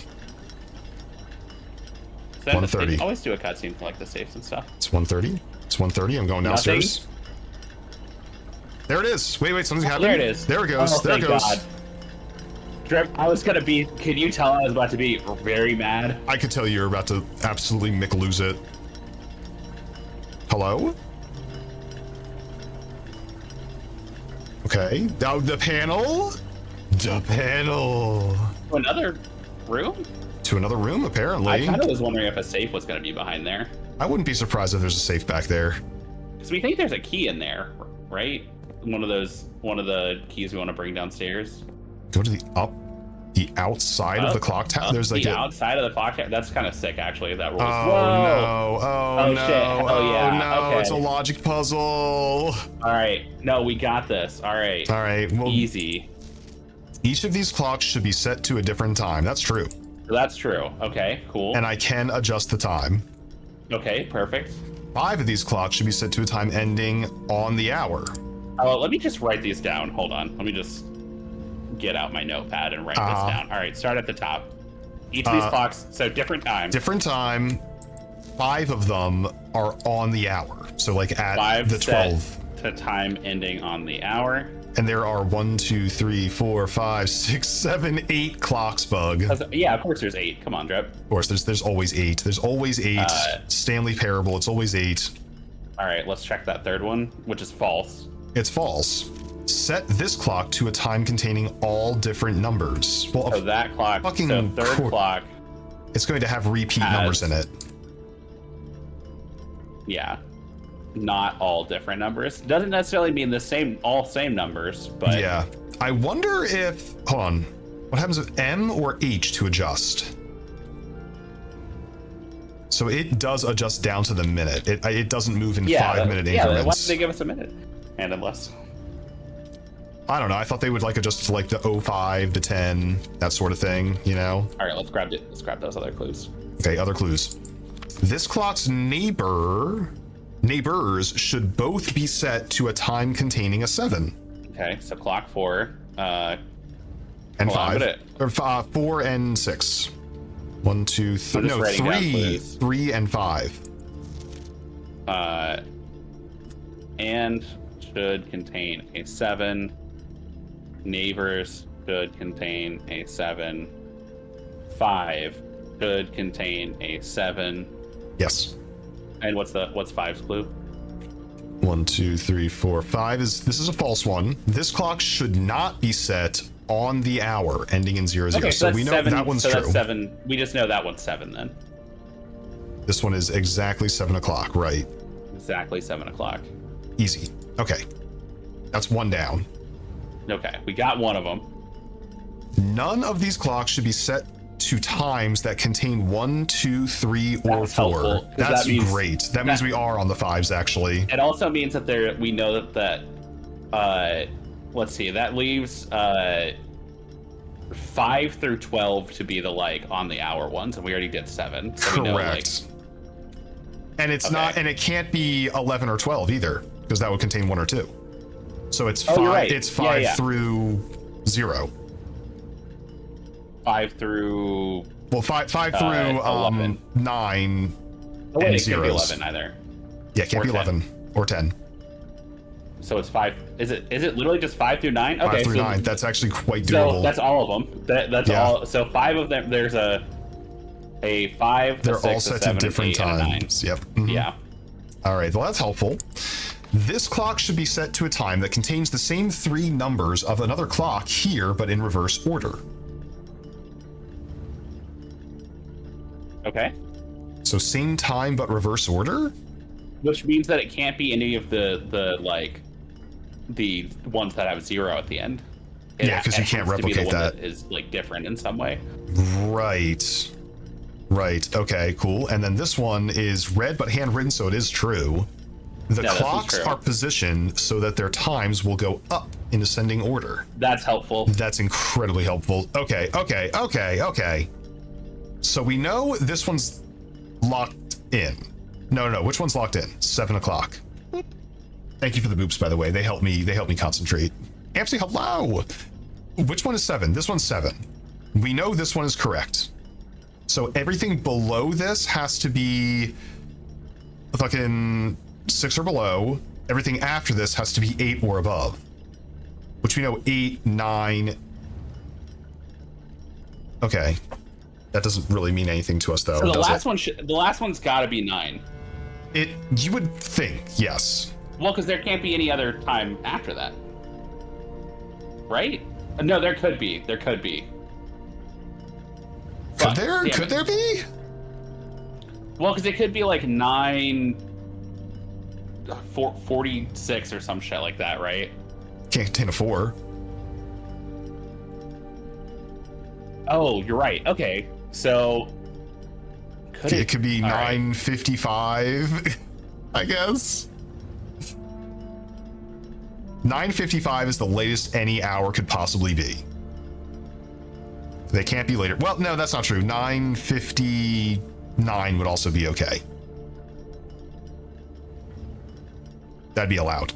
1:30.
Always do a cutscene for like the safes and stuff.
It's 1:30. It's 1:30. I'm going downstairs. There it is. Wait, something's happening.
There it is.
There it goes. There it goes. God.
Drip, I was gonna be. Could you tell I was about to be very mad?
I could tell you're about to absolutely lose it. Hello? Okay. Now the panel. The panel.
To another room?
To another room, apparently.
I kind of was wondering if a safe was going to be behind there.
I wouldn't be surprised if there's a safe back there.
Because we think there's a key in there, right? One of the keys we want to bring downstairs.
Go to the outside of the clock tower. There's like
the outside of the clock tower. That's kind of sick, actually. That rolls.
Oh
Whoa.
no! Oh no!
Shit. Oh yeah!
Oh no!
Okay.
It's a logic puzzle.
All right. No, we got this. All right.
All right. Well,
easy.
Each of these clocks should be set to a different time. That's true.
That's true. Okay. Cool.
And I can adjust the time.
Okay. Perfect.
5 of these clocks should be set to a time ending on the hour.
Oh, let me just write these down. Hold on. Let me just get out my notepad and write this down. All right, start at the top. Each of these clocks, so different time.
Different time. 5 of them are on the hour. So like at
5
the 12.
To time ending on the hour.
And there are 1, 2, 3, 4, 5, 6, 7, 8 clocks, Bug.
Yeah, of course there's 8. Come on, Drip.
Of course, there's always 8. There's always 8. Stanley Parable, it's always 8.
All right, let's check that third one, which is false.
It's false. Set this clock to a time containing all different numbers. Well,
so that clock, so third clock.
It's going to have repeat numbers in it.
Yeah. Not all different numbers. Doesn't necessarily mean all same numbers, but
yeah. I wonder if, hold on, what happens if M or H to adjust? So it does adjust down to the minute. It doesn't move in 5-minute increments.
Yeah, why did they give us a minute? And unless.
I don't know. I thought they would like adjust to like the 05 to 10, that sort of thing, you know?
All right, let's grab those other clues.
Okay, other clues. This clock's neighbors should both be set to a time containing a 7.
Okay, so clock 4,
and 5, or 4 and 6. 1, 2, 3. No, 3 and 5.
And should contain a 7. Neighbors should contain a 7. 5 should contain a 7.
Yes.
And what's 5's clue?
1, 2, 3, 4, 5 this is a false one. This clock should not be set on the hour ending in 00.
Okay,
so we know 7, that one's true.
That's 7. We just know that one's 7 then.
This one is exactly 7 o'clock, right?
Exactly 7 o'clock.
Easy. Okay. That's one down.
Okay, we got one of them.
None of these clocks should be set to times that contain 1, 2, 3, or 4. That's great. That means we are on the 5s, actually.
It also means that we know that let's see, that leaves 5 through 12 to be the on the hour ones, and we already did 7. So
correct. And it's not, and it can't be 11 or 12 either, because that would contain 1 or 2. So it's 5. Right. It's 5 through 0.
5 through.
Well, 5 through 9.
Oh, wait, it can't be 11 either.
Yeah, it can't be 11 or 10.
So it's 5. Is it literally just 5 through 9? Okay,
5 through 9. That's actually quite doable.
So that's all of them. That's all. So 5 of them. There's a 5.
They're
6,
all set to different times. Yep. Mm-hmm.
Yeah.
All right. Well, that's helpful. This clock should be set to a time that contains the same 3 numbers of another clock here, but in reverse order.
Okay.
So same time but reverse order?
Which means that it can't be any of the ones that have 0 at the end.
Yeah, because you can't replicate that.
Is different in some way.
Right. Okay, cool. And then this one is red but handwritten, so it is true. The clocks are positioned so that their times will go up in ascending order.
That's helpful.
That's incredibly helpful. Okay. So we know this one's locked in. No. Which one's locked in? 7 o'clock. Thank you for the boops, by the way. They help me concentrate. Ampsy, hello. Which one is 7? This one's 7. We know this one is correct. So everything below this has to be fucking 6 or below. Everything after this has to be 8 or above. Which we know 8, 9. Okay. That doesn't really mean anything to us, though.
So the last one's got to be 9.
You would think, yes.
Well, because there can't be any other time after that, right? No, there could be. Could
there be?
Well, because it could be 9:46 or some shit like that, right?
Can't contain a 4.
Oh, you're right. Okay, so
it could be 9:55, I guess. 9:55 is the latest any hour could possibly be. They can't be later. Well, no, that's not true. 9:59 would also be okay. That'd be allowed.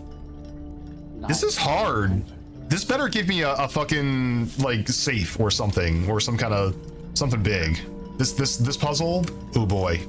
This is hard. This better give me a fucking safe or something, or some kind of something big. This puzzle. Oh boy.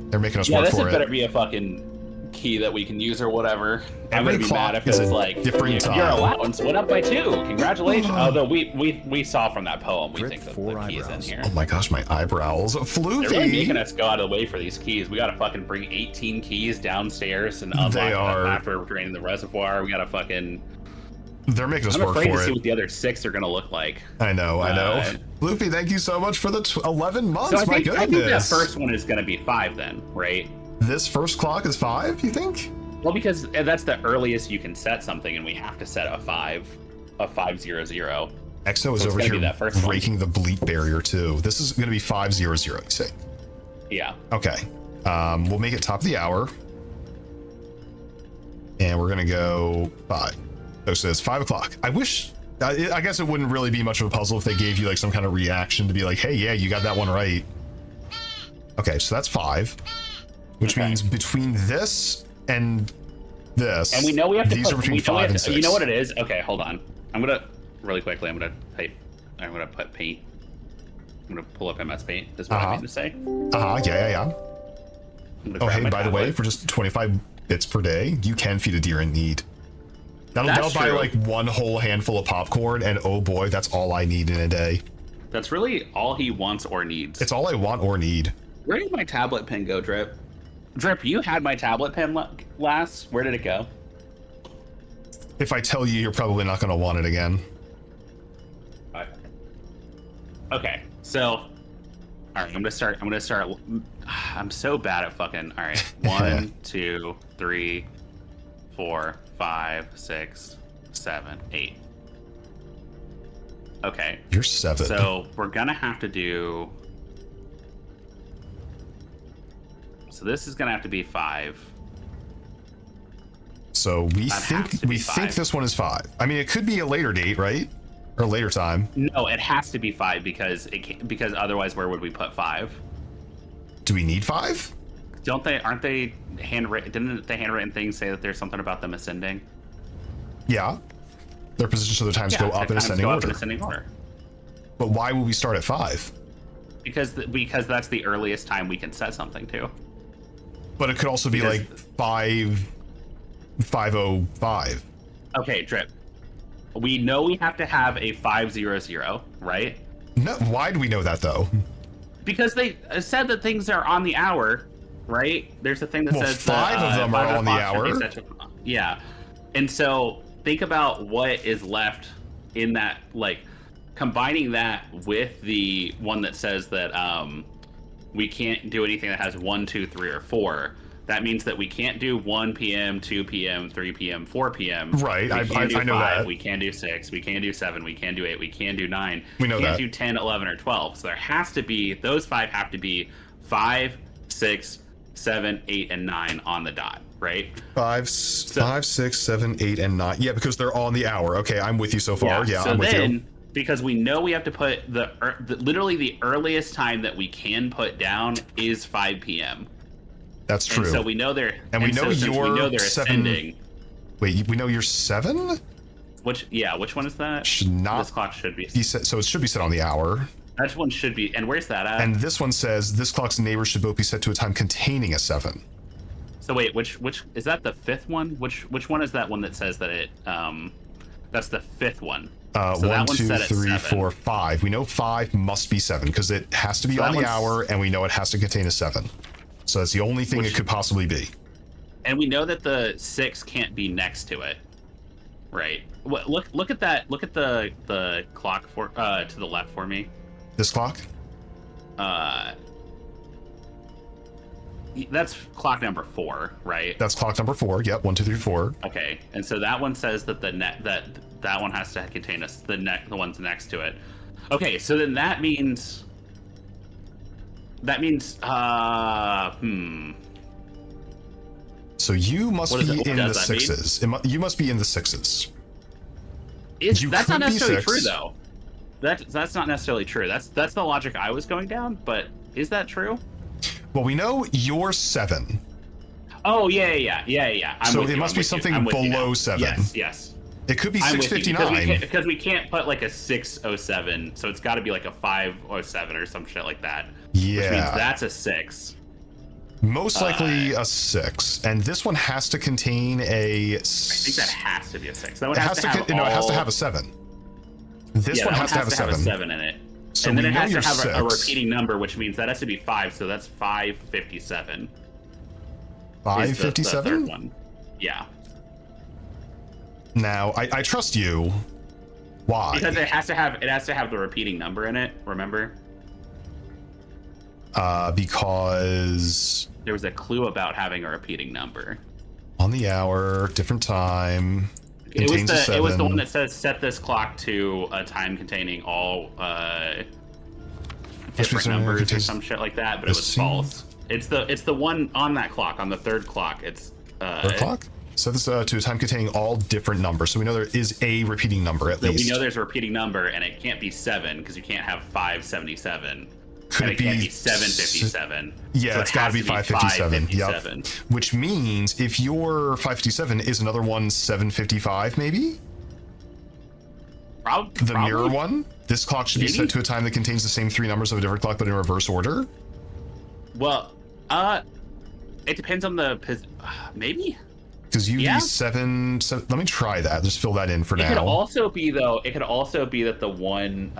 They're making us work for it.
Yeah, this better be a fucking key that we can use or whatever. I'm gonna be mad if it was
different time.
Your allowance went up by 2. Congratulations. Although we saw from that poem, we think that the key is in here.
Oh my gosh, my eyebrows. Floofy.
They're really making us go out of the way for these keys. We gotta fucking bring 18 keys downstairs and unlock them after draining the reservoir. We gotta fucking.
They're making us work for it.
I'm afraid to see what the other 6 are gonna look like.
I know. Floofy, thank you so much for the 11 months.
So
my goodness.
I think that first one is gonna be 5 then, right?
This first clock is 5, you think?
Well, because that's the earliest you can set something, and we have to set a 500.
Exo is over here breaking the bleep barrier too. This is going to be 500, you say?
Yeah.
Okay. We'll make it top of the hour. And we're going to go 5. So it's 5 o'clock. I wish, I guess it wouldn't really be much of a puzzle if they gave you some kind of reaction to be like, hey, yeah, you got that one right. Okay, so that's 5. Which means between this and this,
and we know we have to
these are between 5 and 6.
You know what it is? Okay, hold on. I'm gonna really quickly. I'm gonna put paint. I'm gonna pull up MS Paint. This is what I mean to say.
Yeah. Oh, hey, by the way, for just 25 bits per day, you can feed a deer in need. That'll buy one whole handful of popcorn, and oh boy, that's all I need in a day.
That's really all he wants or needs.
It's all I want or need.
Where did my tablet pen go, Drip? Drip, you had my tablet pen last. Where did it go?
If I tell you, you're probably not going to want it again.
Okay, so, all right, I'm gonna start. I'm so bad at fucking. All right, 1, 2, 3, 4, 5, 6, 7, 8. Okay.
You're 7.
So we're gonna have to do. So this is gonna have to be 5.
So we think this one is 5. I mean, it could be a later date, right? Or later time.
No, it has to be 5 because otherwise, where would we put 5?
Do we need 5?
Aren't they handwritten? Didn't the handwritten things say that there's something about them ascending?
Yeah. Their positions of the times go up in ascending order. But why would we start at 5?
Because that's the earliest time we can set something to.
But it could also be like 5:05.
Okay, Drip. We know we have to have a 5:00, right?
No, why do we know that though?
Because they said that things are on the hour, right? There's a thing that says
5 of them are on the hour.
Yeah, and so think about what is left in that, like combining that with the one that says that we can't do anything that has 1, 2, 3, or 4. That means that we can't do 1 p.m., 2 p.m., 3 p.m., 4 p.m.
Right, I know 5, that.
We can do 6, we can do 7, we can do 8, we can do 9.
We know that.
We can't do 10, 11, or 12. So there has to be, those 5 have to be 5, 6, 7, 8, and 9 on the dot, right?
5, 6, 7, 8, and 9. Yeah, because they're on the hour. Okay, I'm with you so far. Yeah,
so
I'm with you.
Because we know we have to put literally the earliest time that we can put down is 5 p.m.
That's true.
And so we know they're,
and we know
they're
7.
ascending.
Wait, we know you're 7?
Which one is that?
Should not.
This clock should be
set, so it should be set on the hour.
That one should be. And where's that at?
And this one says this clock's neighbors should both be set to a time containing a 7.
So wait, which is that the 5th one? Which one is that one that says that it that's the 5th one? So
1, 2, 3, 4, 5. We know 5 must be 7 because it has to be on the hour, and we know it has to contain a 7. So that's the only thing it could possibly be.
And we know that the 6 can't be next to it, right? Look at that. Look at the clock for to the left for me.
This clock?
That's clock number 4, right?
That's clock number 4. Yep, 1, 2, 3, 4.
Okay, and so that one says that that one has to contain the ones next to it. Okay, so then that means.
So you must be in the 6s. You must be in the 6s.
That's not necessarily true, though. That's not necessarily true. That's the logic I was going down, but is that true?
Well, we know you're 7.
Oh, yeah.
So it must be something below 7.
Yes.
It could be 6:59.
Because we can't put like a 6:07, so it's got to be like a 5:07 or some shit like that.
Yeah.
Which means that's a 6.
Most likely a 6, and this one has to contain a.
I think that has to be a 6. That one
it has to have a 7. This one has to have a 7.
7 in it.
So
and then it has to have a repeating number, which means that has to be 5. So that's 557.
557.
Yeah.
Now I trust you. Why?
Because it has to have the repeating number in it. Remember?
Because
there was a clue about having a repeating number.
On the hour, different time.
It was the one that says set this clock to a time containing all different numbers or some shit like that, but it was false. It's the one on that clock, on the 3rd clock. It's
third clock? Set this to a time containing all different numbers. So we know there is a repeating number at least.
We know there's a repeating number, and it can't be 7 because you can't have 577.
Could it
can't be 757.
Yeah, so it's got to be 557. Yep. Which means if your 557 is another one 755, maybe?
Probably.
The mirror one? This clock should be set to a time that contains the same 3 numbers of a different clock, but in reverse order?
Well, it depends on the maybe?
Because you use 7. Let me try that. Just fill that in for now.
It could also be that the one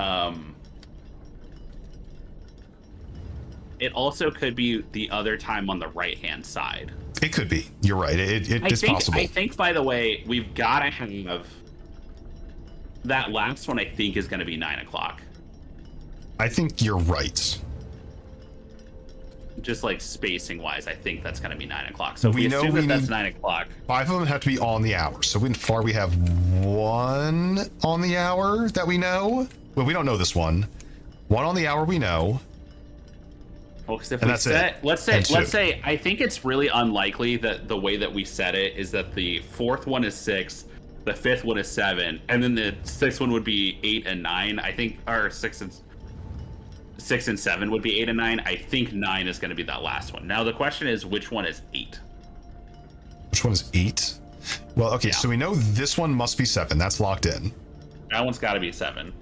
it also could be the other time on the right-hand side.
It could be. You're right. It's possible.
I think, by the way, we've got to have that last one. I think is going to be 9 o'clock.
I think you're right.
Just like spacing wise, I think that's going to be 9 o'clock. So we assume that's 9 o'clock.
5 of them have to be on the hour. So far we have 1 on the hour that we know. Well, we don't know this one. 1 on the hour we know.
Well, because if we set, let's say, I think it's really unlikely that the way that we set it is that the 4th one is 6, the 5th one is 7, and then the 6th one would be 8 and 9. I think, or 6 and 7 would be 8 and 9. I think 9 is going to be that last one. Now the question is, which one is 8?
Which one is 8? Well, okay, so we know this one must be 7. That's locked in.
That one's got to be 7.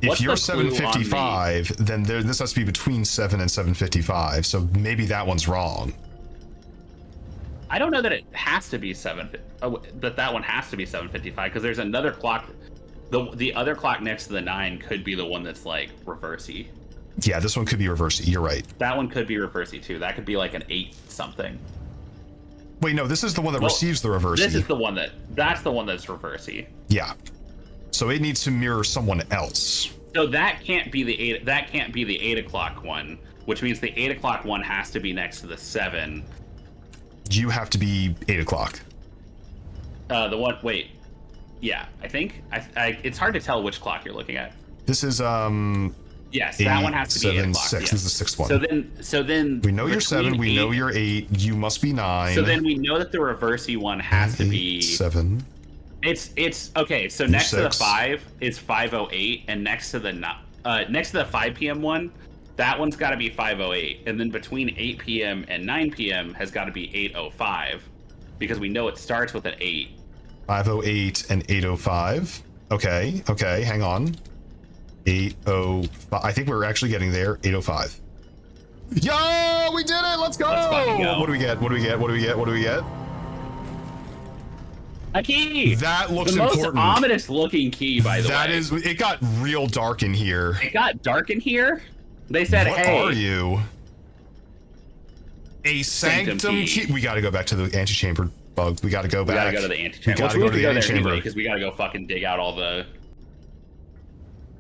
If you're 755, then this has to be between 7 and 755. So maybe that one's wrong.
I don't know that it has to be 7. That one has to be 755 because there's another clock. The other clock next to the 9 could be the one that's like reversey.
Yeah, this one could be reversey. You're right.
That one could be reversey too. That could be like an 8 something.
Wait, no, this is the one that receives the reversey.
This is the one that's the one that's reversey.
Yeah. So it needs to mirror someone else.
So that can't be the 8. That can't be the 8 o'clock one, which means the 8 o'clock one has to be next to the 7.
You have to be 8 o'clock.
The one. Wait. Yeah, I think. It's hard to tell which clock you're looking at.
This is
Yes, that one has to be 8 o'clock.
6.
Yes.
This is the 6th one.
So then
we know you're 7. We know you're 8. You must be 9.
So then we know that the reversey one has to be
7.
It's okay. So next to the 5 is 5:08, and next to the 5 p.m. one, that one's got to be 5:08, and then between 8 p.m. and 9 p.m. has got to be 8:05, because we know it starts with an 8.
5:08 and 8:05. Okay, hang on. 8:05. I think we're actually getting there. 8:05. Yo, we did it! Let's go! What do we get?
A key.
That looks
the
important.
Most ominous looking key, by the way.
That is. It got real dark in here.
It got dark in here. They said, "Hey,
what are you? A sanctum key." We got to go back to the antechamber bug. We got to go back.
We got to go to the antechamber. We have to go there anyway because we got to go fucking dig out all the.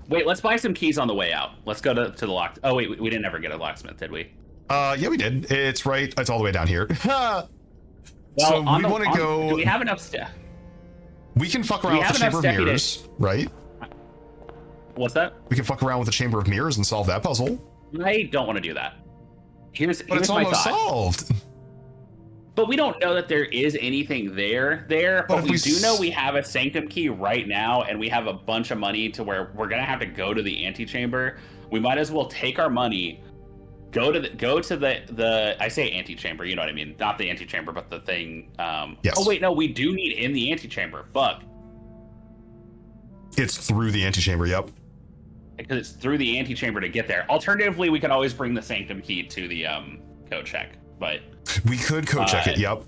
Wait, let's buy some keys on the way out. Let's go to the lock. Oh wait, we didn't ever get a locksmith, did we?
Yeah, we did. It's right. It's all the way down here.
Well,
so we want to go.
Do we have enough stuff?
We can fuck around with the Chamber of Mirrors, right?
What's that?
We can fuck around with the Chamber of Mirrors and solve that puzzle.
I don't want to do that. Here's
it's
my
almost
thought.
Solved.
But we don't know that there is anything there. But we do know we have a sanctum key right now, and we have a bunch of money to where we're gonna have to go to the antechamber. We might as well take our money. Go to the I say antechamber, you know what I mean? Not the antechamber, but the thing.
Yes.
Oh wait, no, we do need in the antechamber. Fuck.
It's through the antechamber. Yep.
Because it's through the antechamber to get there. Alternatively, we could always bring the sanctum key to the code check. But
we could code check it. Yep.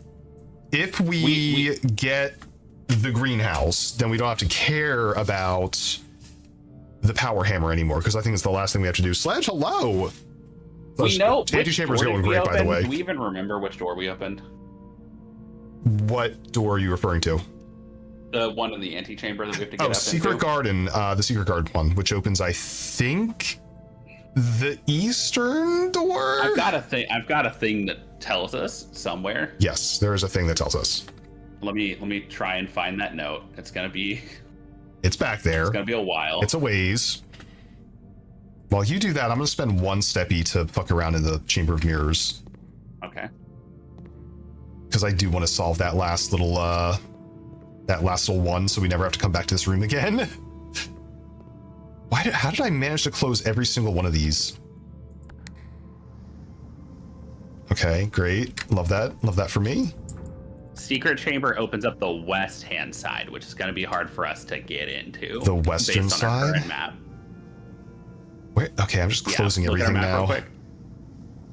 If we get the greenhouse, then we don't have to care about the power hammer anymore. Because I think it's the last thing we have to do. Sledge, hello.
We know
antechamber is going great, by the way.
Do we even remember which door we opened?
What door are you referring to?
The one in the antechamber that we have to get up into.
Secret Garden, the Secret Garden one, which opens, I think, the eastern door?
I've got a thing that tells us somewhere.
Yes, there is a thing that tells us.
Let me try and find that note. It's
back there.
It's gonna be a while.
It's a ways. While you do that, I'm gonna spend 1 steppy to fuck around in the Chamber of Mirrors.
Okay.
Because I do want to solve that last little one, so we never have to come back to this room again. How did I manage to close every single one of these? Okay, great. Love that. Love that for me.
Secret chamber opens up the west hand side, which is going to be hard for us to get into.
The western
based on our
side?
current map.
Where? Okay, I'm just closing everything now.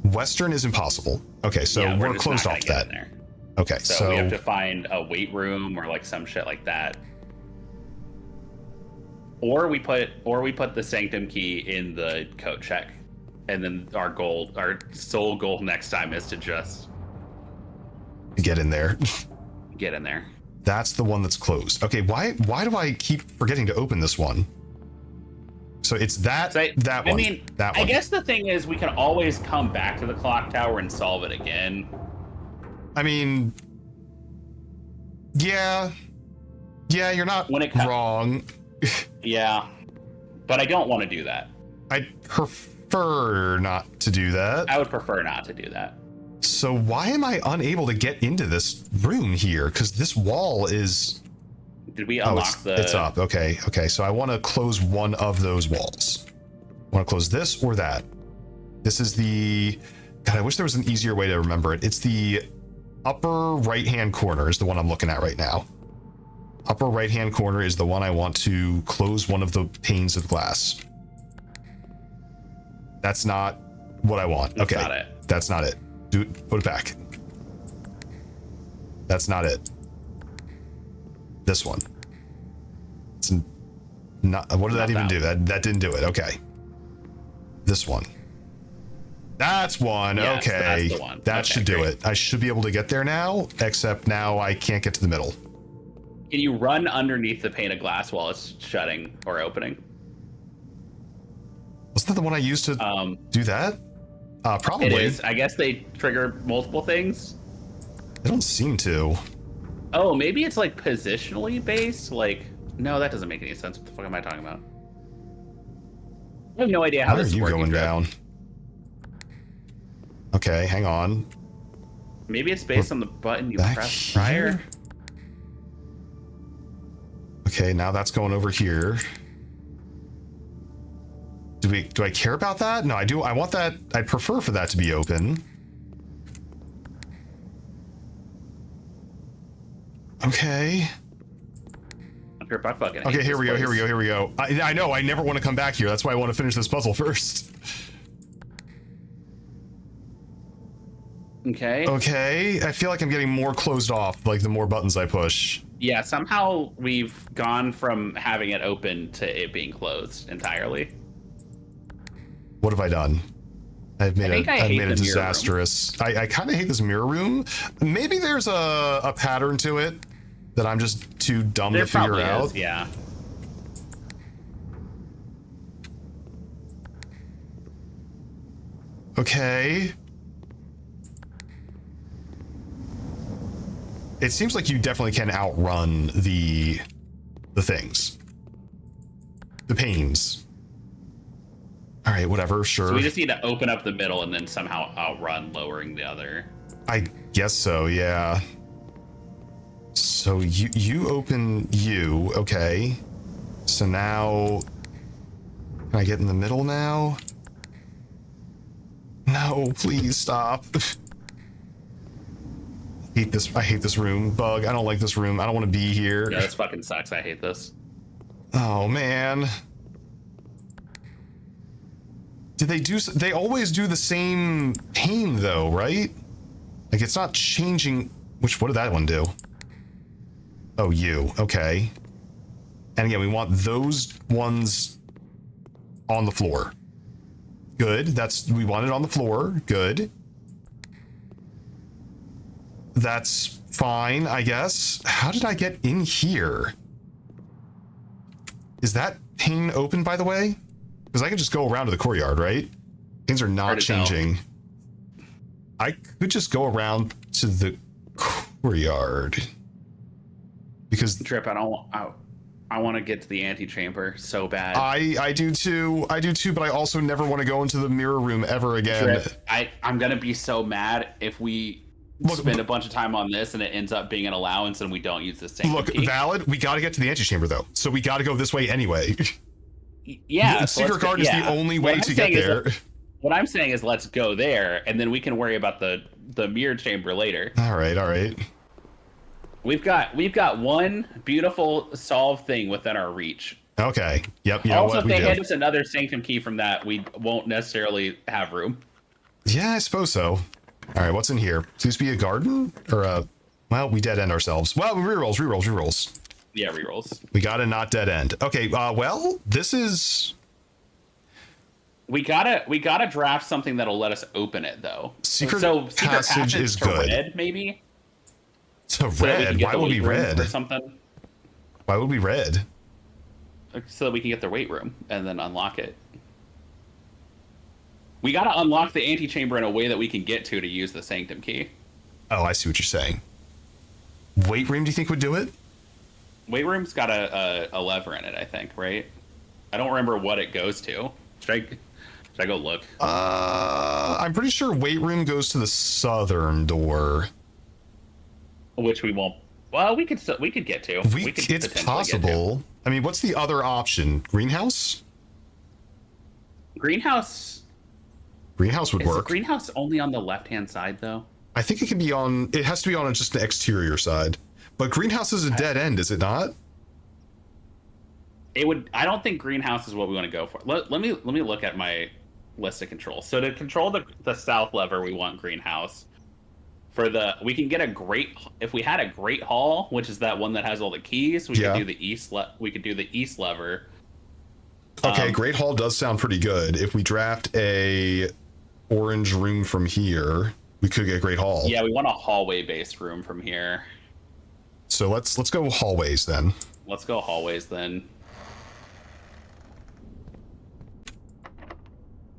Western is impossible. Okay, so we're closed off that. Okay,
so we have to find a weight room or like some shit like that. Or we put the sanctum key in the code check And then our sole goal next time is to just
get in there.
Get in there.
That's the one that's closed. Okay, why do I keep forgetting to open this one? So it's that one.
I mean,
that one.
I guess the thing is we can always come back to the clock tower and solve it again.
I mean, yeah, you're not wrong.
Yeah, but I don't want to do that.
I'd prefer not to do that.
I would prefer not to do that.
So why am I unable to get into this room here? Because this wall is...
Did we unlock
It's up. Okay. So I want to close one of those walls. I want to close this or that. This is the... God, I wish there was an easier way to remember it. It's the upper right-hand corner is the one I'm looking at right now. Upper right-hand corner is the one I want to close one of the panes of glass. That's not what I want.
That's not it.
That's not it. Put it back. That's not it. This one. It's not. What did that even do? That didn't do it. Okay. This one. That's one. Yes, okay. That's the one. That should do it. I should be able to get there now, except now I can't get to the middle.
Can you run underneath the pane of glass while it's shutting or opening?
Wasn't that the one I used to do that? Probably.
It is. I guess they trigger multiple things.
They don't seem to.
Oh, maybe it's like positionally based? Like, no, that doesn't make any sense. What the fuck am I talking about? I have no idea how this is working.
How are you going down? Okay, hang on.
Maybe it's based on the button you pressed prior.
Okay, now that's going over here. Do I care about that? No, I do. I want that. I'd prefer for that to be open. Okay. Okay, here we go. I know. I never want to come back here. That's why I want to finish this puzzle first. Okay. I feel like I'm getting more closed off, like the more buttons I push.
Yeah, somehow we've gone from having it open to it being closed entirely.
What have I done? I've made it disastrous. I kind of hate this mirror room. Maybe there's a pattern to it that I'm just too dumb to figure out.
Yeah.
Okay. It seems like you definitely can outrun the things. The panes. All right, whatever, sure.
So we just need to open up the middle and then somehow outrun lowering the other.
I guess so, yeah. So you open you, okay. So now, can I get in the middle now? No, please stop. I hate this room. Bug, I don't like this room. I don't want to be here.
Yeah, this fucking sucks. I hate this.
Oh, man. They always do the same pane though, right? Like it's not changing. What did that one do? Oh, you. Okay. And again, we want those ones on the floor. Good. We want it on the floor. Good. That's fine, I guess. How did I get in here? Is that pane open, by the way? Because I can just go around to the courtyard, right? Things are not changing. I could just go around to the courtyard. Because
Drip, I want to get to the antechamber so bad.
I do too, but I also never want to go into the mirror room ever again.
Drip, I'm gonna be so mad if we spend a bunch of time on this and it ends up being an allowance and we don't use the same key.
Valid. We got to get to the antechamber though, so we got to go this way anyway.
Yeah,
the secret card is the only way to get there.
What I'm saying is let's go there, and then we can worry about the mirror chamber later.
All right.
We've got one beautiful solve thing within our reach.
Okay. Yep.
Also, if they hand us another sanctum key from that, we won't necessarily have room.
Yeah, I suppose so. All right, what's in here? Please be a garden or a... Well, we dead end ourselves. Well, rerolls.
Yeah, rerolls.
We got a not dead end. Okay, well, this is...
We gotta draft something that'll let us open it though.
Secret passage is good.
Red, maybe.
To red? Why would we red?
Or something.
Why would we red?
So that we can get their weight room and then unlock it. We gotta unlock the antechamber in a way that we can get to use the sanctum key.
Oh, I see what you're saying. Weight room, do you think would do it?
Weight room's got a lever in it, I think, right? I don't remember what it goes to. Should I go look?
I'm pretty sure weight room goes to the southern door.
Which we won't. Well, we could get to.
It's possible. I mean, what's the other option? Greenhouse?
Greenhouse
would work.
Is greenhouse only on the left-hand side, though?
I think it can be on. It has to be on just the exterior side. But greenhouse is a dead end, is it not?
It would. I don't think greenhouse is what we want to go for. Let me look at my list of controls. So to control the south lever, we want greenhouse. We can get if we had a great hall, which is that one that has all the keys, we could do the east. We could do the east lever.
Okay, great hall does sound pretty good. If we draft a orange room from here, we could get great hall.
Yeah, we want a hallway based room from here.
So let's go hallways then.
Let's go hallways then.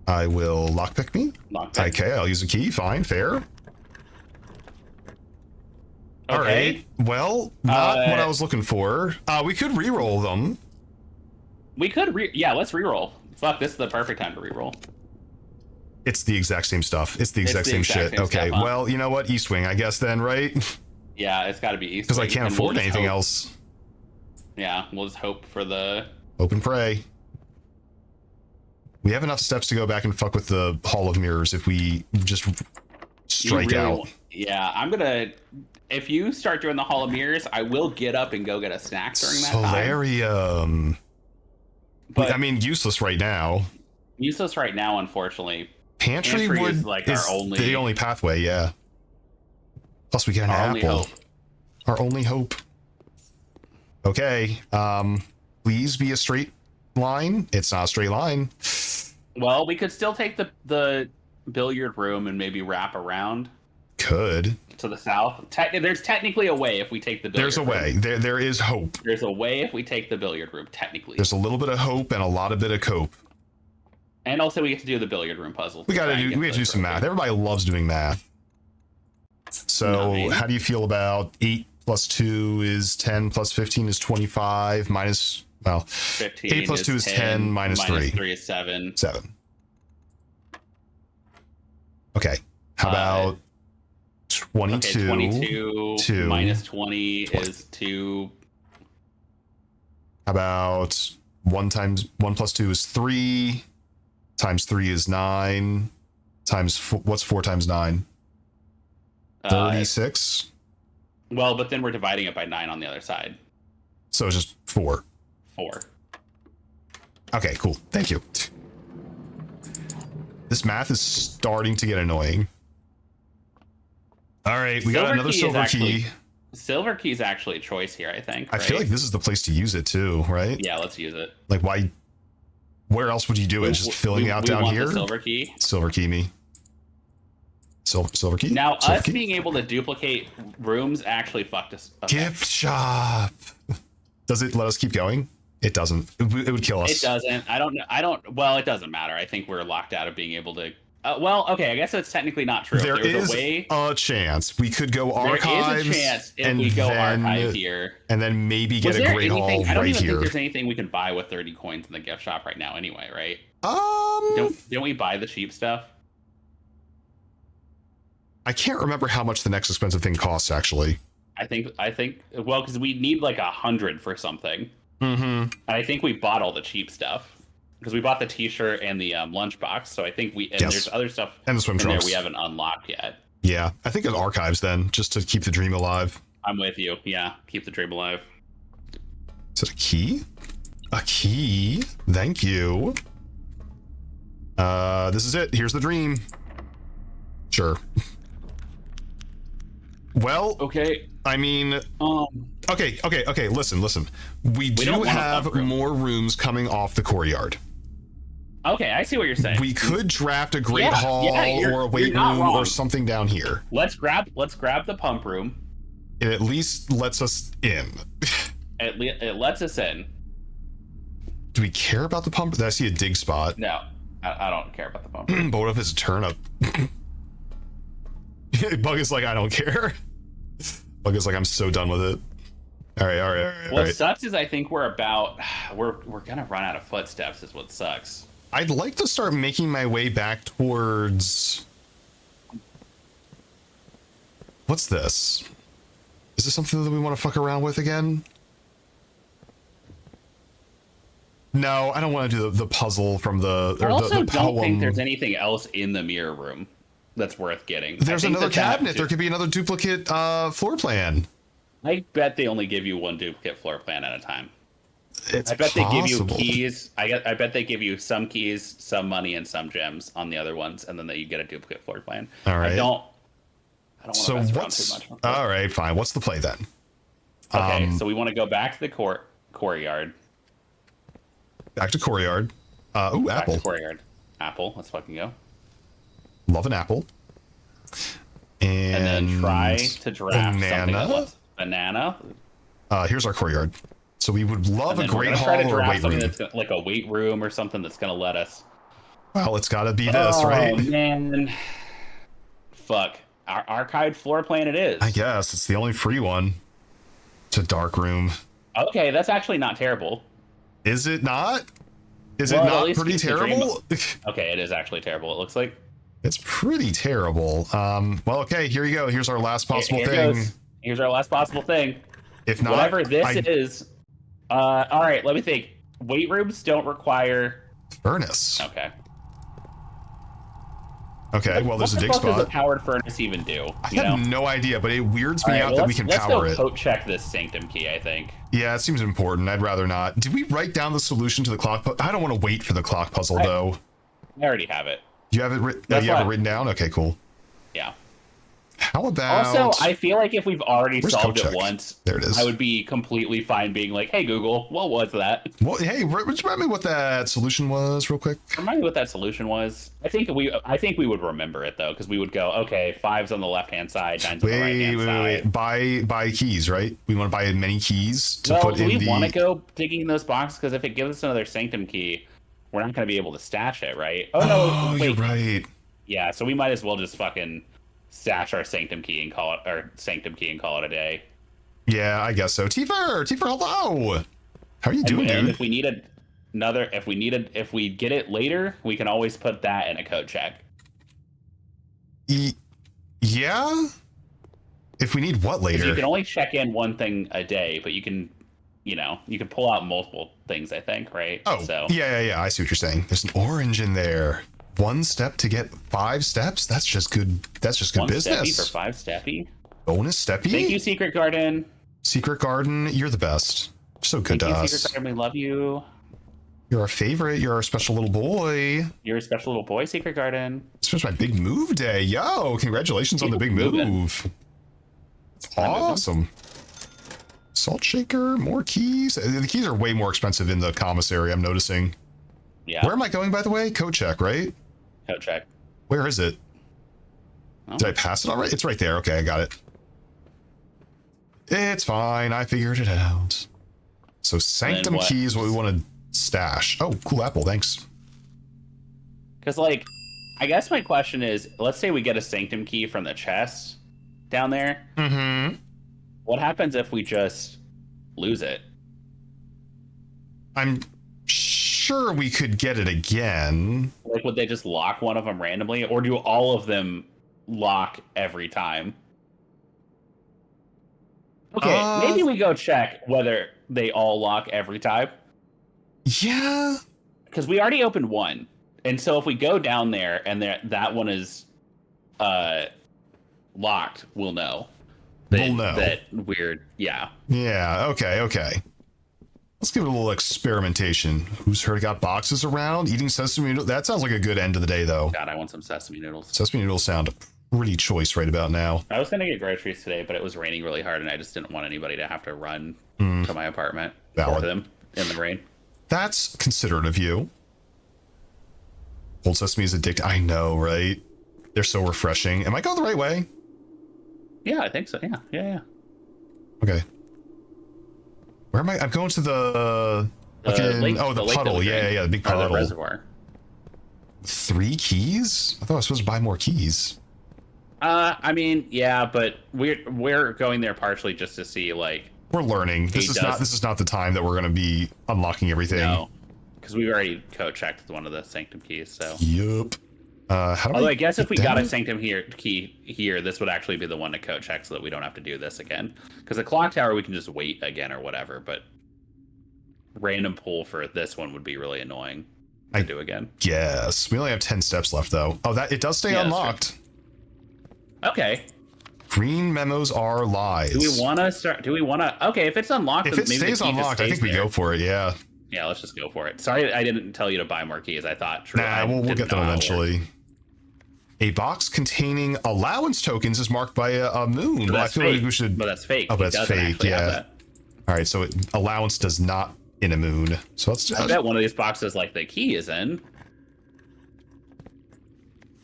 I will lockpick me. Okay, I'll use a key. Fine, fair.
Okay.
All right. Well, not what I was looking for. We could re-roll them.
We could let's re-roll. Fuck, this is the perfect time to re-roll.
It's the exact same stuff. It's the exact same shit. Okay, stuff, huh? Well, you know what? East Wing, I guess then, right?
Yeah, it's got to be East Wing.
Because I can't afford anything else.
Yeah, we'll just hope for the...
Hope and pray. We have enough steps to go back and fuck with the Hall of Mirrors if we just strike out.
Yeah, I'm gonna... If you start doing the Hall of Mirrors, I will get up and go get a snack during that time.
Solarium. But I mean, useless right now.
Useless right now, unfortunately.
Pantry
is like our
the only pathway, yeah. Plus we get an apple. Our only hope. Okay. Please be a straight line. It's not a straight line.
Well, we could still take the billiard room and maybe wrap around.
Could.
To the south. There's technically a way if we take the billiard room.
There's a way. There is hope.
There's a way if we take the billiard room, technically.
There's a little bit of hope and a lot of bit of cope.
And also we get to do the billiard room puzzle.
We gotta do some math. Everybody loves doing math. So how do you feel about 8 plus 2 is 10 plus 15 is 25 minus, well,
15
8 plus 2 is 10 minus 3.
Minus 3 is 7.
7. Okay. How about 22?
Okay, 22 minus 20 is 2.
How about 1 plus 2 is 3, times 3 is 9, times what's 4 times 9? 36.
Well, but then we're dividing it by 9 on the other side.
So it's just 4.
4.
Okay, cool. Thank you. This math is starting to get annoying. All right, we got another silver key.
Silver key is actually a choice here, I think.
I feel like this is the place to use it too, right?
Yeah, let's use it.
Like, why? Where else would you do it? Just filling out down here?
Silver key.
Silver key me. Silver key.
Now, us being able to duplicate rooms actually fucked us up.
Gift shop. Does it let us keep going? It doesn't. It would kill us.
It doesn't. I don't. Well, it doesn't matter. I think we're locked out of being able to. Well, okay. I guess it's technically not true.
There is a chance we could go archives.
There is a chance if we go archive here,
and then maybe get a great haul right here.
I don't even think there's anything we can buy with 30 coins in the gift shop right now. Anyway, right? Don't we buy the cheap stuff?
I can't remember how much the next expensive thing costs, actually.
I think, well, because we need like 100 for something.
Mm-hmm.
And I think we bought all the cheap stuff. Because we bought the t-shirt and the lunchbox. So I think there's other stuff
and the swim trunks
we haven't unlocked yet.
Yeah, I think it's archives then, just to keep the dream alive.
I'm with you. Yeah, keep the dream alive.
Is it a key? A key? Thank you. This is it. Here's the dream. Sure. Well,
okay.
I mean, okay. Listen. We do have more rooms coming off the courtyard.
Okay, I see what you're saying.
We could draft a great hall or a weight room or something down here.
Let's grab the pump room.
It at least lets us in.
It lets us in.
Do we care about the pump? Did I see a dig spot?
No, I don't care about the pump room.
But what if it's a turnip? Bug is like, I don't care. Bug is like, I'm so done with it. All right.
What sucks is I think we're gonna run out of footsteps is what sucks.
I'd like to start making my way back towards... What's this? Is this something that we want to fuck around with again? No, I don't want to do the puzzle from the...
I also don't think there's anything else in the mirror room that's worth getting.
There's another cabinet. There could be another duplicate floor plan.
I bet they only give you one duplicate floor plan at a time.
I
bet they give you keys. I bet they give you some keys, some money, and some gems on the other ones, and then you get a duplicate floor plan.
All right.
I don't want to mess around too much.
All right, fine. What's the play then?
Okay, so we want to go back to the courtyard.
Back to courtyard. Apple.
Back to courtyard. Apple. Let's fucking go.
Love an apple.
And then try to draft something. Banana.
Here's our courtyard. So we would love a great hall or a weight room.
That's like a weight room or something that's going to let us.
Well, it's got to be this, right?
Oh, man. Fuck. Our archived floor plan it is.
I guess. It's the only free one. It's a dark room.
Okay, that's actually not terrible.
Is it not? Is it not pretty terrible?
Okay, it is actually terrible, it looks like.
It's pretty terrible. Well, okay, here you go. Here's our last possible thing.
Here's our last possible thing.
If not,
whatever this is. All right, let me think. Weight rooms don't require
furnace.
Okay,
well, there's a dig spot.
What does a powered furnace even do?
I have no idea, but it weirds me out that we can power it.
Let's go check this sanctum key, I think.
Yeah, it seems important. I'd rather not. Did we write down the solution to the clock puzzle? I don't want to wait for the clock puzzle, though.
I already have it.
You have it written? You have it written down? Okay, cool.
Yeah.
How about...
Also, I feel like if we've already solved it once,
there it is.
I would be completely fine being like, hey, Google, what was that?
Well, hey, remind me what that solution was real quick.
Remind me what that solution was. I think we would remember it, though, because we would go, okay, 5's on the left-hand side, 9's on the right-hand side.
Buy keys, right? We want to buy many keys to put in the...
do we want to go digging in those boxes? Because if it gives us another sanctum key, we're not going to be able to stash it, right? Oh, no, wait.
You're right.
Yeah, so we might as well just fucking... stash our sanctum key and call it a day.
Yeah, I guess so. Tifa, hello. How are you doing, dude?
If we get it later, we can always put that in a code check.
Yeah. If we need what later?
You can only check in one thing a day, but you can pull out multiple things. I think, right?
Oh, so yeah. I see what you're saying. There's an orange in there. 1 step to get 5 steps. That's just good. That's just good business.
1 steppy for 5 steppy.
Bonus steppy.
Thank you, Secret Garden.
Secret Garden, you're the best. So good to us.
Secret Garden, we love you.
You're our favorite. You're our special little boy.
You're a special little boy, Secret Garden.
This was my big move day. Yo, congratulations on the big move. It's awesome. Salt shaker, more keys. The keys are way more expensive in the commissary, I'm noticing.
Yeah.
Where am I going, by the way? Code check, right?
Code check.
Where is it?
Oh.
Did I pass it already? It's right there. Okay, I got it. It's fine. I figured it out. So sanctum key is what we want to stash. Oh, cool apple. Thanks.
Because, like, I guess my question is, let's say we get a sanctum key from the chest down there.
Mm-hmm.
What happens if we just lose it?
I'm sure we could get it again.
Like, would they just lock one of them randomly, or do all of them lock every time? Okay, maybe we go check whether they all lock every time.
Yeah.
Because we already opened one. And so if we go down there and that one is locked, we'll know.
We'll know.
That weird, yeah.
Yeah, okay. Let's give it a little experimentation. Who's heard got boxes around? Eating sesame noodles? That sounds like a good end of the day, though.
God, I want some sesame noodles.
Sesame noodles sound pretty choice right about now.
I was going to get groceries today, but it was raining really hard, and I just didn't want anybody to have to run to my apartment for them in the rain.
That's considerate of you. Cold Sesame is addictive. I know, right? They're so refreshing. Am I going the right way?
Yeah, I think so. Yeah.
Okay. Where am I? I'm going to the
lake,
the puddle. Yeah, the big puddle.
The reservoir.
3 keys? I thought I was supposed to buy more keys.
I mean, yeah, but we're going there partially just to see, like,
we're learning. This is not the time that we're going to be unlocking everything. No,
because we've already code-checked one of the sanctum keys. So.
Yep.
Although I guess if we got a sanctum key here, this would actually be the one to code check, so that we don't have to do this again. Because the clock tower, we can just wait again or whatever. But random pull for this one would be really annoying to do again.
Yes, we only have 10 steps left though. Oh, that it does stay unlocked.
Okay.
Green memos are lies.
Do we want to start? Do we want to? Okay, if it's unlocked,
if it stays unlocked, I think we go for it. Yeah.
Yeah, let's just go for it. Sorry, I didn't tell you to buy more keys. I thought.
Nah, we'll get them eventually. A box containing allowance tokens is marked by a moon.
But that's
I feel like we should.
But that's fake.
Oh, but that's fake. Yeah. All right, so allowance does not in a moon. So let's.
I bet one of these boxes, like the key, is in.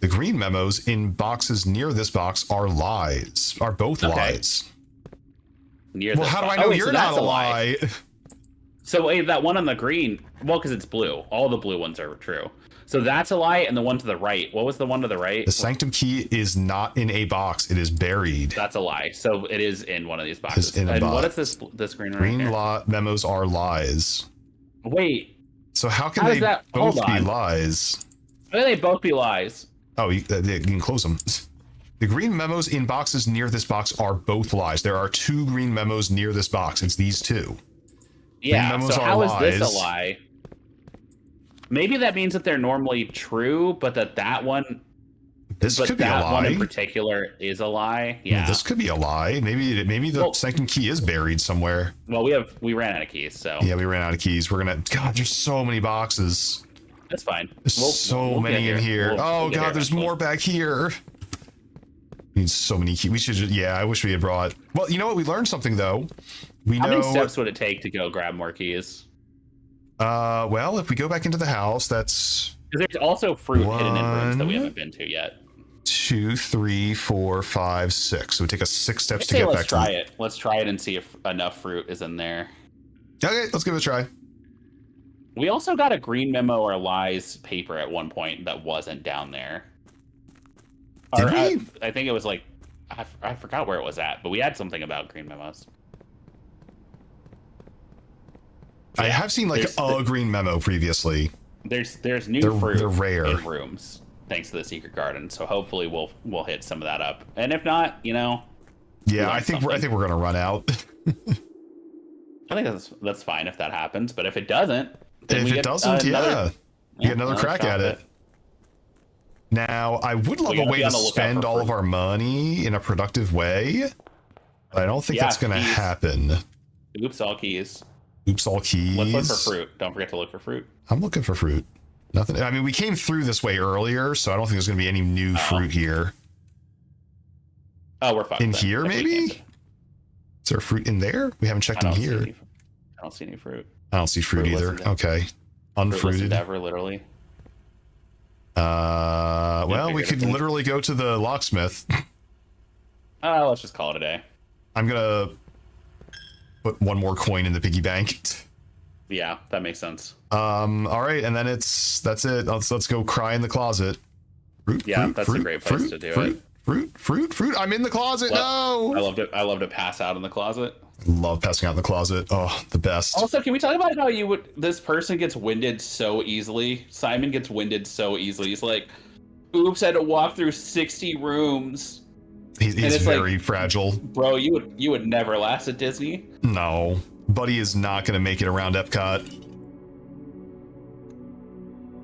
The green memos in boxes near this box are lies. Are both lies.
Well,
how do I know you're not a lie?
So wait, that one on the green. Well, because it's blue. All the blue ones are true. So that's a lie, and the one to the right. What was the one to the right?
The sanctum key is not in a box. It is buried.
That's a lie. So it is in one of these boxes. And what is this green?
Green memos are lies.
Wait.
So how can they both be lies?
How can they both be lies?
Oh, you can close them. The green memos in boxes near this box are both lies. There are 2 green memos near this box. It's these 2.
Yeah, so how is this a lie? Maybe that means that they're normally true, but that one...
This could be a lie.
That one in particular is a lie. Yeah.
This could be a lie. Maybe the sanctum key is buried somewhere.
Well, we ran out of keys, so...
Yeah, we ran out of keys. We're gonna... God, there's so many boxes.
That's fine.
There's so many in here. Oh, God, there's more back here. We need so many keys. We should just... Yeah, I wish we had brought... Well, you know what? We learned something, though.
How many steps would it take to go grab more keys?
Well, if we go back into the house, that's...
Because there's also fruit hidden in rooms that we haven't been to yet.
2, 3, 4, 5, 6. So it would take us 6 steps to get back to
it. Let's try it and see if enough fruit is in there.
Okay, let's give it a try.
We also got a green memo or lies paper at one point that wasn't down there.
Did we?
I think it was like... I forgot where it was at, but we had something about green memos.
I have seen like a green memo previously.
There's new fruit
they're rare
in rooms thanks to the secret garden, so hopefully we'll hit some of that up. And if not, yeah,
I think we're gonna run out.
I think that's fine if that happens, but if it doesn't,
then we get another crack at it. Now, I would love a way to spend all of our money in a productive way, but I don't think that's gonna happen.
Oops, all keys.
Oops, all keys.
Let's look for fruit. Don't forget to look for fruit.
I'm looking for fruit. Nothing. I mean, we came through this way earlier, so I don't think there's going to be any new fruit here.
Oh, we're fucked.
In here, maybe? Is there fruit in there? We haven't checked in here.
I don't see any fruit.
I don't see fruit either. Okay. Unfruited.
Endeavor, literally.
Well, we could literally go to the locksmith.
Let's just call it a day.
I'm going to put 1 more coin in the piggy bank.
Yeah, that makes sense.
All right, and then that's it. Let's go cry in the closet. Fruit,
that's a great place to do it.
Fruit. I'm in the closet. No.
I love to pass out in the closet.
Love passing out in the closet. Oh, the best.
Also, can we talk about how this person gets winded so easily? Simon gets winded so easily. He's like, oops, I had to walk through 60 rooms.
He's very fragile.
Bro, you would never last at Disney.
No. Buddy is not going to make it around Epcot.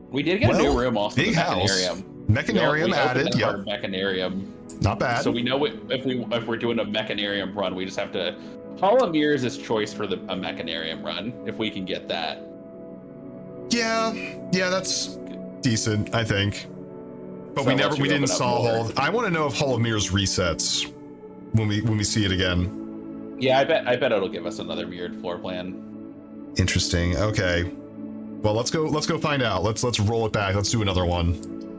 We did get a new room also.
Big house. Mechanarium added. Yep.
Mechanarium.
Not bad.
So we know if we're doing a Mechanarium run, we just have to... Hall of Mirrors is choice for a Mechanarium run, if we can get that.
Yeah, that's decent, I think. But we didn't saw Hall. I want to know if Hall of Mirrors resets when we see it again.
Yeah, I bet it'll give us another mirrored floor plan.
Interesting. Okay. Well, let's go find out. Let's roll it back. Let's do another one.